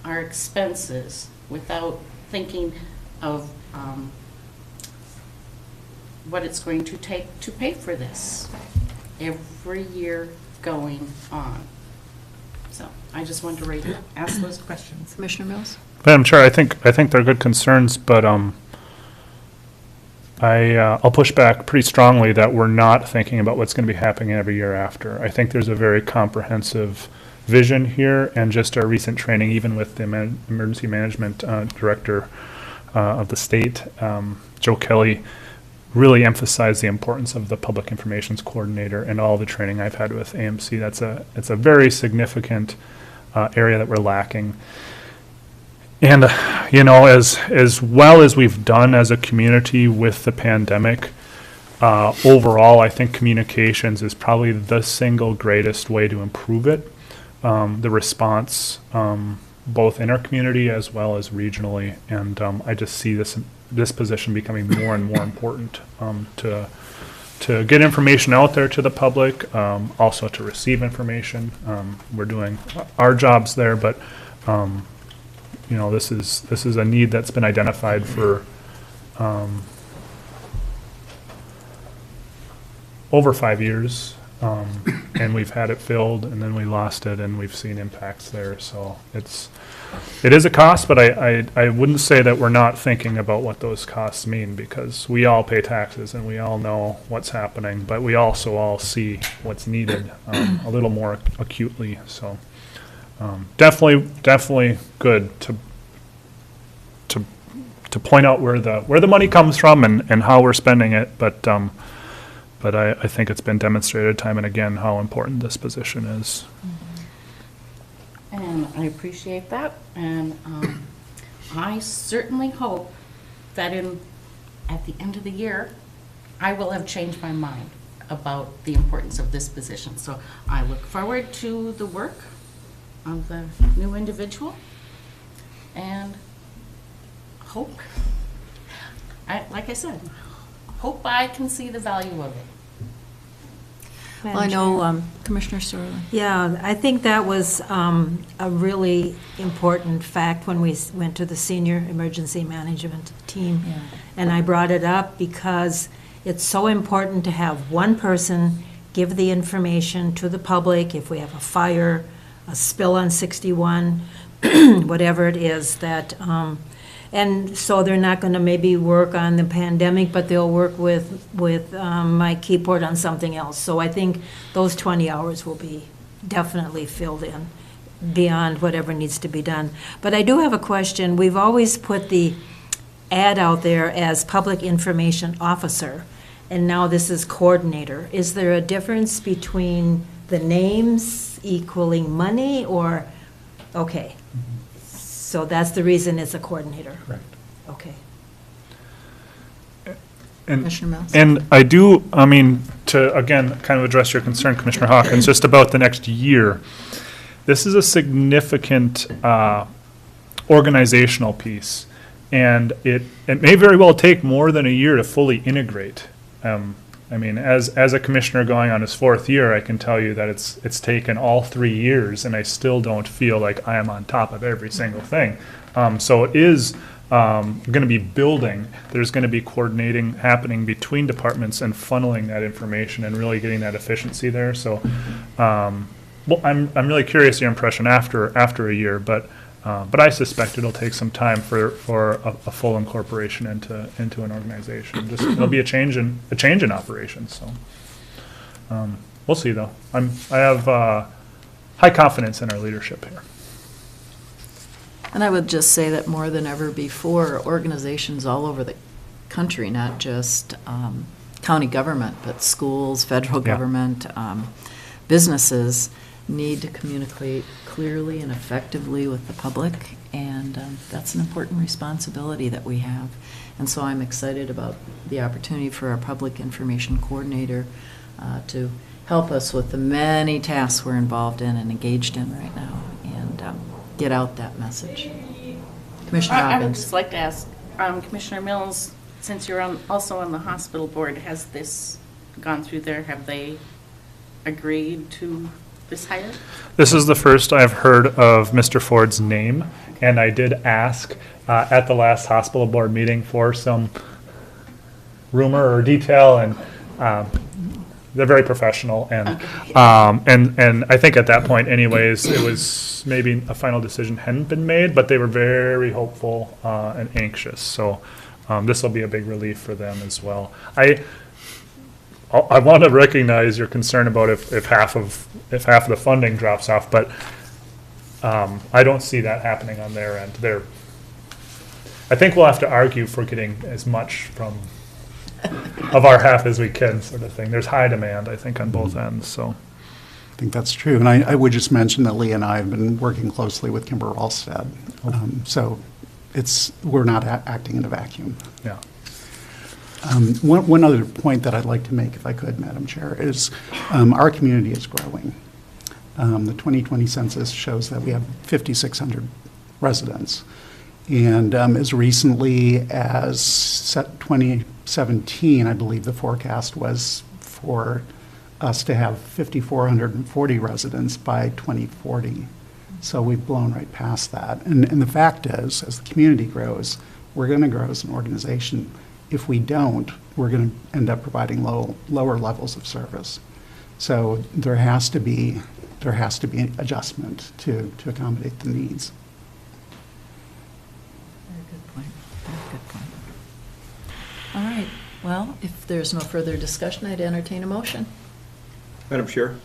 our expenses without thinking of what it's going to take to pay for this every year going on. So I just wanted to ask those questions. Commissioner Mills? Madam Chair, I think they're good concerns, but I'll push back pretty strongly that we're not thinking about what's going to be happening every year after. I think there's a very comprehensive vision here, and just our recent training, even with the emergency management director of the state, Joe Kelly, really emphasized the importance of the public informations coordinator and all the training I've had with AMC. It's a very significant area that we're lacking. And, as well as we've done as a community with the pandemic, overall, I think communications is probably the single greatest way to improve it. The response, both in our community as well as regionally. And I just see this position becoming more and more important to get information out there to the public, also to receive information. We're doing our jobs there, but this is a need that's been identified for over 5 years, and we've had it filled, and then we lost it, and we've seen impacts there. So it is a cost, but I wouldn't say that we're not thinking about what those costs mean, because we all pay taxes and we all know what's happening, but we also all see what's needed a little more acutely. So definitely good to point out where the money comes from and how we're spending it, but I think it's been demonstrated time and again how important this position is. And I appreciate that, and I certainly hope that at the end of the year, I will have changed my mind about the importance of this position. So I look forward to the work of the new individual, and hope, like I said, hope I can see the value of it. Well, I know Commissioner Sorley. Yeah, I think that was a really important fact when we went to the senior emergency management team. Yeah. And I brought it up because it's so important to have one person give the information to the public if we have a fire, a spill on 61, whatever it is that, and so they're not going to maybe work on the pandemic, but they'll work with Mike Keyport on something else. So I think those 20 hours will be definitely filled in beyond whatever needs to be done. But I do have a question. We've always put the ad out there as public information officer, and now this is coordinator. Is there a difference between the names equaling money, or, okay. So that's the reason it's a coordinator? Correct. Okay. Commissioner Mills? And I do, to, again, kind of address your concern, Commissioner Hawkins, just about the next year, this is a significant organizational piece, and it may very well take more than a year to fully integrate. As a commissioner going on his 4th year, I can tell you that it's taken all 3 years, and I still don't feel like I am on top of every single thing. So it is going to be building. There's going to be coordinating happening between departments and funneling that information and really getting that efficiency there. So, I'm really curious your impression after a year, but I suspect it'll take some time for a full incorporation into an organization. It'll be a change in operations. So we'll see, though. I have high confidence in our leadership here. And I would just say that more than ever before, organizations all over the country, not just county government, but schools, federal government, businesses, need to communicate clearly and effectively with the public, and that's an important responsibility that we have. And so I'm excited about the opportunity for our public information coordinator to help us with the many tasks we're involved in and engaged in right now, and get out that message. Commissioner I would Hawkins. just like to ask, Commissioner Mills, since you're also on the hospital board, has this gone through there? Have they agreed to this hire? This is the first I've heard of Mr. Ford's name, and I did ask at the last hospital board meeting for some rumor or detail, and they're very professional, and and I think at that point, anyways, it was maybe a final decision hadn't been made, but they were very hopeful and anxious. So this will be a big relief for them as well. I want to recognize your concern about if half of the funding drops off, but I don't see that happening on their end. I think we'll have to argue for getting as much from of our half as we can, sort of thing. There's high demand, I think, on both ends. So I think that's true. And I would just mention that Lee and I have been working closely with Kimber Ralstad. So we're not acting in a vacuum. yeah. One other point that I'd like to make, if I could, Madam Chair, is our community is growing. The 2020 census shows that we have 5,600 residents. And as recently as 2017, I believe the forecast was for us to have 5,440 residents by 2040. So we've blown right past that. And the fact is, as the community grows, we're going to grow as an organization. If we don't, we're going to end up providing lower levels of service. So there has to be adjustment to accommodate the needs. Very good point. Very good point. All right. Well, if there's no further discussion, I'd entertain a motion. Madam Chair,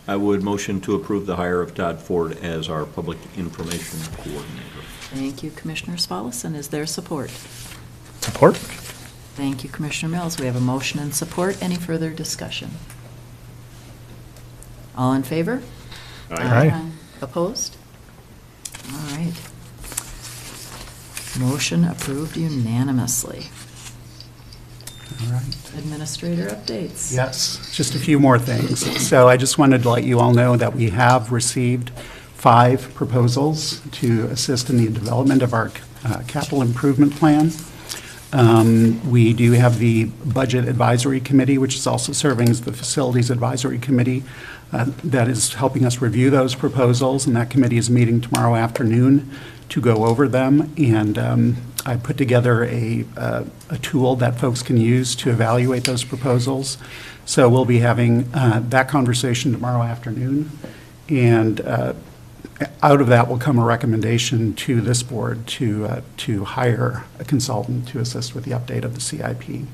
I would motion to approve the hire of Todd Ford as our public information coordinator. Thank you, Commissioner Spallison. Is there support? Support? Thank you, Commissioner Mills. We have a motion and support. Any further discussion? All in favor? Aye. Opposed? All right. Motion approved unanimously. All right. Administrator updates. Yes, just a few more things. So I just wanted to let you all know that we have received 5 proposals to assist in the development of our capital improvement plan. We do have the Budget Advisory Committee, which is also serving as the Facilities Advisory Committee, that is helping us review those proposals, and that committee is meeting tomorrow afternoon to go over them. And I put together a tool that folks can use to evaluate those proposals. So we'll be having that conversation tomorrow afternoon, and out of that will come a recommendation to this board to hire a consultant to assist with the update of the CIP.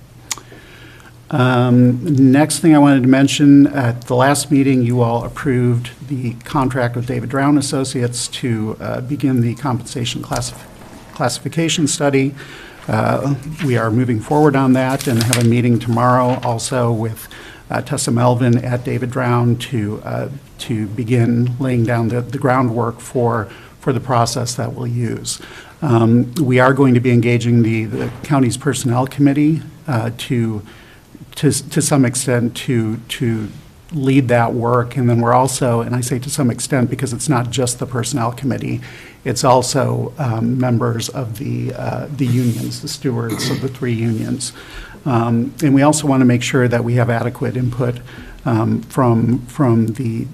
Next thing I wanted to mention, at the last meeting, you all approved the contract with David Drown Associates to begin the compensation classification study. We are moving forward on that and have a meeting tomorrow also with Tessa Melvin at David Drown to begin laying down the groundwork for the process that we'll use. We are going to be engaging the county's personnel committee to some extent to lead that work. And then we're also, and I say to some extent because it's not just the personnel committee, it's also members of the unions, the stewards of the 3 unions. And we also want to make sure that we have adequate input from the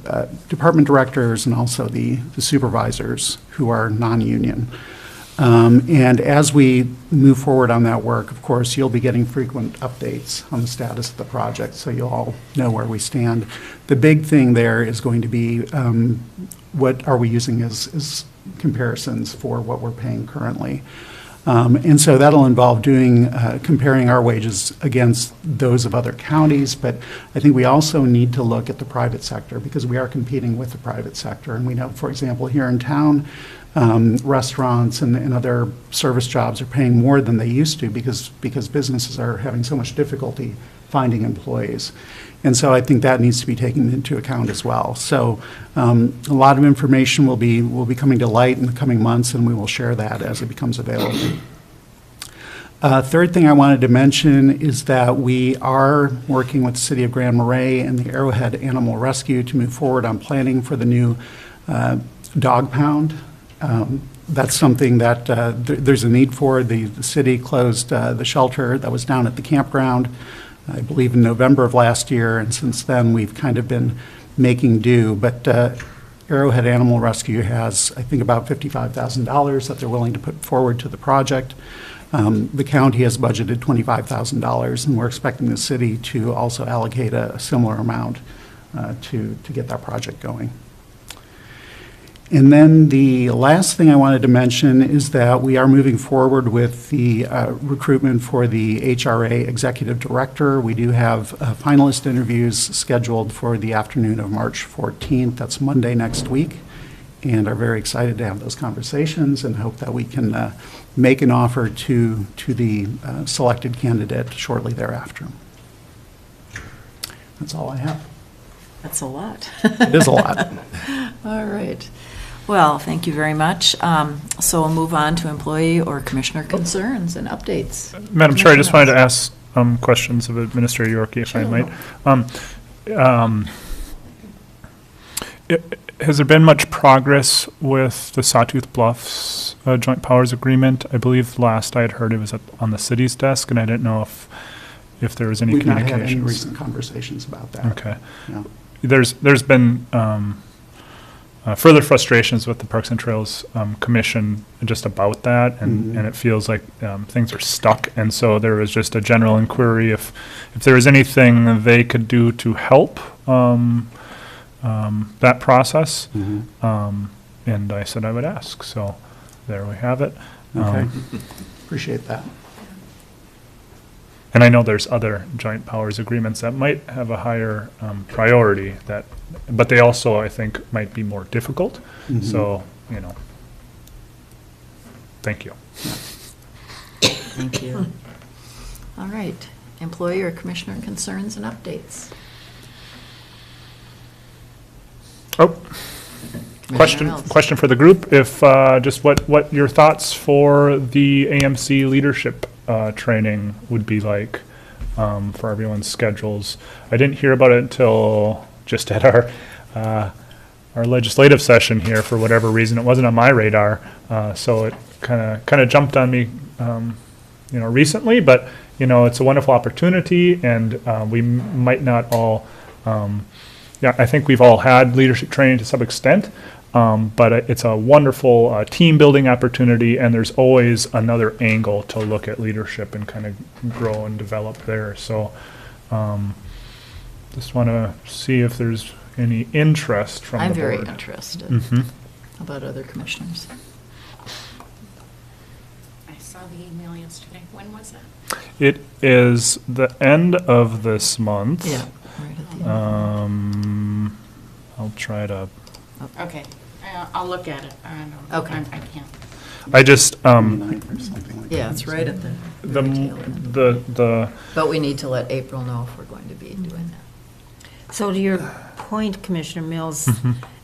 department directors and also the supervisors who are non-union. And as we move forward on that work, of course, you'll be getting frequent updates on the status of the project, so you'll all know where we stand. The big thing there is going to be what are we using as comparisons for what we're paying currently. And so that'll involve comparing our wages against those of other counties, but I think we also need to look at the private sector because we are competing with the private sector. And we know, for example, here in town, restaurants and other service jobs are paying more than they used to because businesses are having so much difficulty finding employees. And so I think that needs to be taken into account as well. So a lot of information will be coming to light in the coming months, and we will share that as it becomes available. Third thing I wanted to mention is that we are working with the City of Grand Marais and the Arrowhead Animal Rescue to move forward on planning for the new dog pound. That's something that there's a need for. The city closed the shelter that was down at the campground, I believe in November of last year, and since then we've kind of been making do. But Arrowhead Animal Rescue has, I think, about $55,000 that they're willing to put forward to the project. The county has budgeted $25,000, and we're expecting the city to also allocate a similar amount to get that project going. And then the last thing I wanted to mention is that we are moving forward with the recruitment for the HRA Executive Director. We do have finalist interviews scheduled for the afternoon of March 14th. That's Monday next week, and are very excited to have those conversations and hope that we can make an offer to the selected candidate shortly thereafter. That's all I have. That's a lot. It is a lot. All right. Well, thank you very much. So we'll move on to employee or commissioner concerns and updates. Madam Chair, I just wanted to ask questions of Administrator Yorkie, if I might. Has there been much progress with the Sawtooth Bluffs Joint Powers Agreement? I believe last I had heard it was on the city's desk, and I didn't know if there was any We've not communications. had any recent conversations about that. Okay. No. There's been further frustrations with the Parks and Trails Commission just about that, and it feels like things are stuck. And so there was just a general inquiry if there was anything they could do to help that process. And I said I would ask. So there we have it. Okay. Appreciate that. And I know there's other joint powers agreements that might have a higher priority, but they also, I think, might be more difficult. So, thank you. Thank you. All right. Employee or commissioner concerns and updates. Oh, question for the group. If just what your thoughts for the AMC leadership training would be like for everyone's schedules. I didn't hear about it until just at our legislative session here for whatever reason. It wasn't on my radar, so it kind of jumped on me, recently. But it's a wonderful opportunity, and we might not all. I think we've all had leadership training to some extent. But it's a wonderful team building opportunity, and there's always another angle to look at leadership and kind of grow and develop there. So just want to see if there's any interest from the board. I'm very interested. How about other commissioners? I saw the email yesterday. When was that? It is the end of this month. Yeah. Right at the end. I'll try to. Okay, I'll look at it. I don't. Okay. I can't. I just 29th or something like Yeah, that. it's right at the the tail end. the But we need to let April know if we're going to be doing that. So to your point, Commissioner Mills,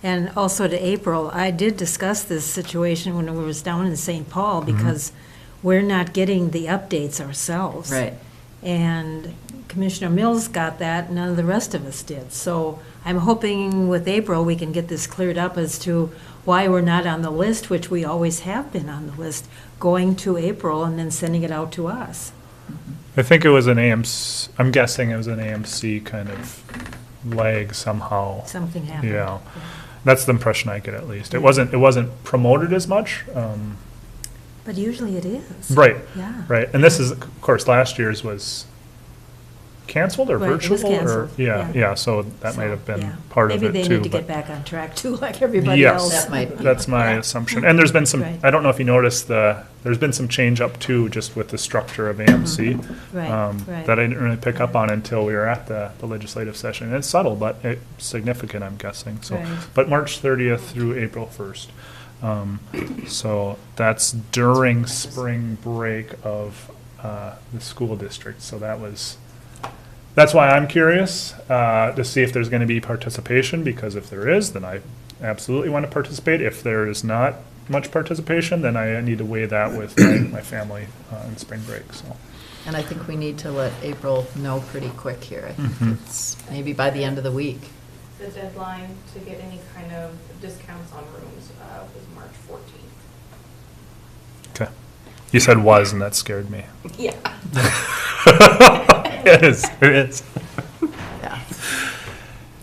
and also to April, I did discuss this situation when I was down in St. Paul, because we're not getting the updates ourselves. Right. And Commissioner Mills got that, none of the rest of us did. So I'm hoping with April, we can get this cleared up as to why we're not on the list, which we always have been on the list, going to April and then sending it out to us. I think it was an AMC. I'm guessing it was an AMC kind of lag somehow. Something happened. Yeah, that's the impression I get at least. It wasn't promoted as much. But usually it is. Right. Yeah. Right. And this is, of course, last year's was canceled or Right, it virtual was canceled, or yeah. So that might have been part of it too. Maybe they need to but get back on track too, like everybody yes, else. That might be. that's my assumption. And there's been some. Right. I don't know if you noticed there's been some change up too, just with the structure of AMC. Right, right. That I didn't really pick up on until we were at the legislative session. And it's subtle, but it's significant, I'm guessing. So, Right. but March 30th through April 1st. So that's during spring break of the school district. So that was that's why I'm curious to see if there's going to be participation, because if there is, then I absolutely want to participate. If there is not much participation, then I need to weigh that with my family in spring break. So. And I think we need to let April know pretty quick here. I think it's maybe by the end of the week. The deadline to get any kind of discounts on rooms was March 14th. Okay. You said was, and that scared me. Yeah. It is. It is. Yeah.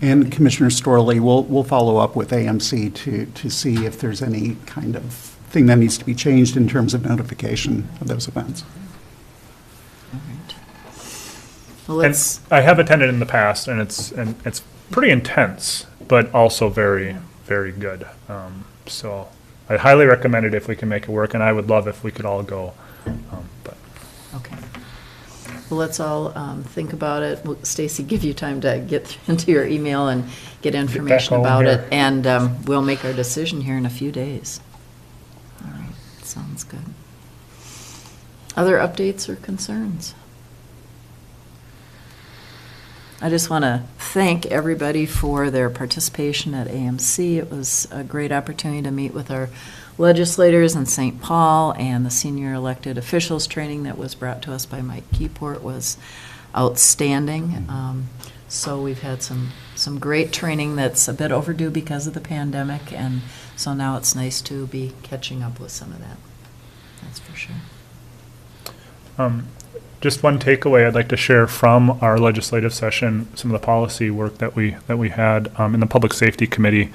And Commissioner Storley, we'll follow up with AMC to see if there's any kind of thing that needs to be changed in terms of notification of those events. All right. Well, let's. And I have attended in the past, and it's pretty intense, but also very, very good. So I highly recommend it if we can make it work, and I would love if we could all go. But Okay. Well, let's all think about it. Stacy, give you time to get into your email and get information home about here. it, and we'll make our decision here in a few days. All right, sounds good. Other updates or concerns? I just want to thank everybody for their participation at AMC. It was a great opportunity to meet with our legislators in St. Paul, and the senior elected officials training that was brought to us by Mike Keyport was outstanding. So we've had some great training that's a bit overdue because of the pandemic, and so now it's nice to be catching up with some of that. That's for sure. Just one takeaway I'd like to share from our legislative session, some of the policy work that we had in the Public Safety Committee.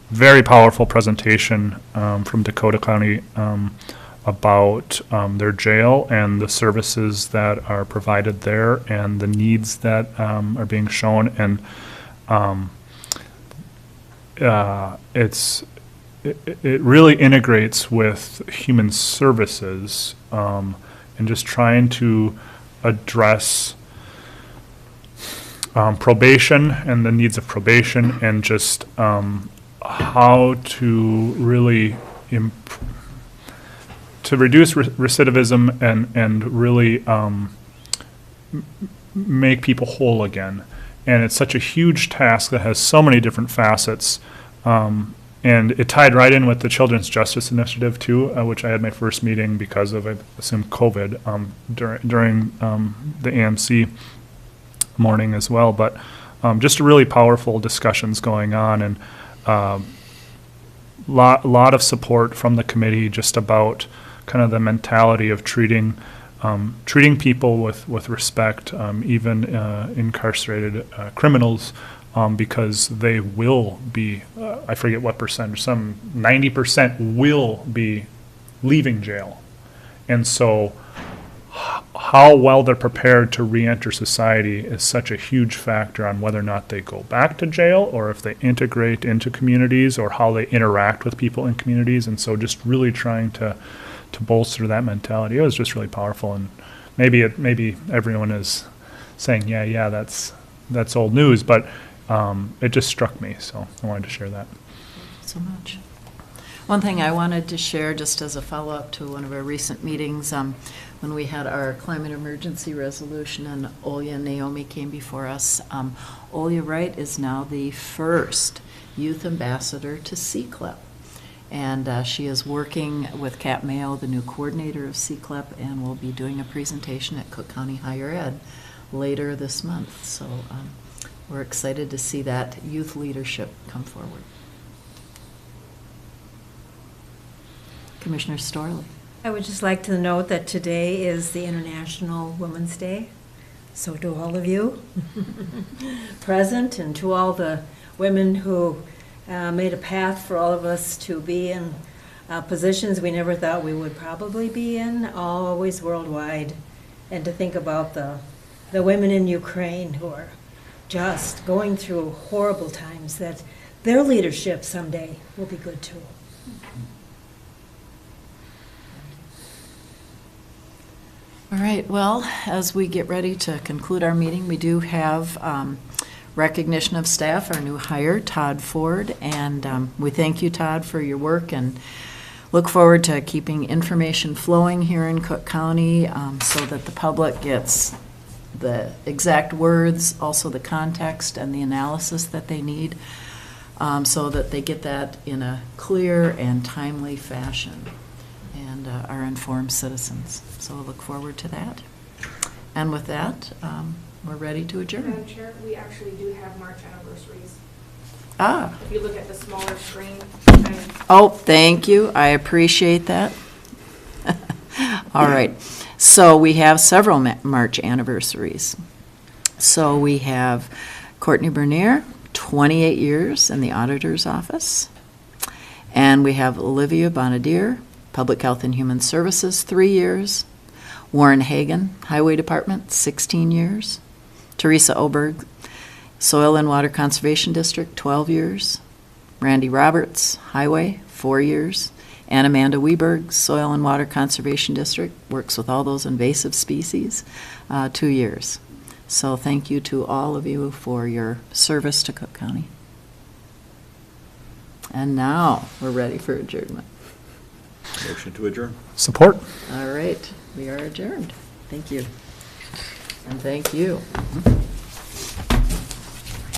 Very powerful presentation from Dakota County about their jail and the services that are provided there and the needs that are being shown. And it really integrates with human services and just trying to address probation and the needs of probation, and just how to really to reduce recidivism and really make people whole again. And it's such a huge task that has so many different facets. And it tied right in with the Children's Justice Initiative, too, which I had my first meeting because of, I assume, COVID during the AMC morning as well. But just really powerful discussions going on, and lot of support from the committee just about kind of the mentality of treating people with respect, even incarcerated criminals. Because they will be, I forget what percent, some 90% will be leaving jail. And so how well they're prepared to reenter society is such a huge factor on whether or not they go back to jail, or if they integrate into communities, or how they interact with people in communities. And so just really trying to bolster that mentality. It was just really powerful. And maybe everyone is saying, yeah, that's old news, but it just struck me, so I wanted to share that. So much. One thing I wanted to share, just as a follow-up to one of our recent meetings, when we had our climate emergency resolution and Olya and Naomi came before us, Olya Wright is now the first youth ambassador to CCLEP. And she is working with Kat Mayo, the new coordinator of CCLEP, and will be doing a presentation at Cook County Higher Ed later this month. So we're excited to see that youth leadership come forward. Commissioner Storley. I would just like to note that today is the International Women's Day. So to all of you present, and to all the women who made a path for all of us to be in positions we never thought we would probably be in, always worldwide. And to think about the women in Ukraine who are just going through horrible times, that their leadership someday will be good too. All right, well, as we get ready to conclude our meeting, we do have recognition of staff, our new hire, Todd Ford, and we thank you, Todd, for your work, and look forward to keeping information flowing here in Cook County so that the public gets the exact words, also the context and the analysis that they need, so that they get that in a clear and timely fashion and are informed citizens. So we'll look forward to that. And with that, we're ready to adjourn. Madam Chair, we actually do have March anniversaries. Ah. If you look at the smaller screen. Oh, thank you. I appreciate that. All right. So we have several March anniversaries. So we have Courtney Bernier, 28 years in the Auditor's Office. And we have Olivia Bonadier, Public Health and Human Services, 3 years. Warren Hagan, Highway Department, 16 years. Teresa Oberg, Soil and Water Conservation District, 12 years. Randy Roberts, Highway, 4 years. And Amanda Weberg, Soil and Water Conservation District, works with all those invasive species, 2 years. So thank you to all of you for your service to Cook County. And now we're ready for adjournment. Motion to adjourn. Support. All right, we are adjourned. Thank you. And thank you.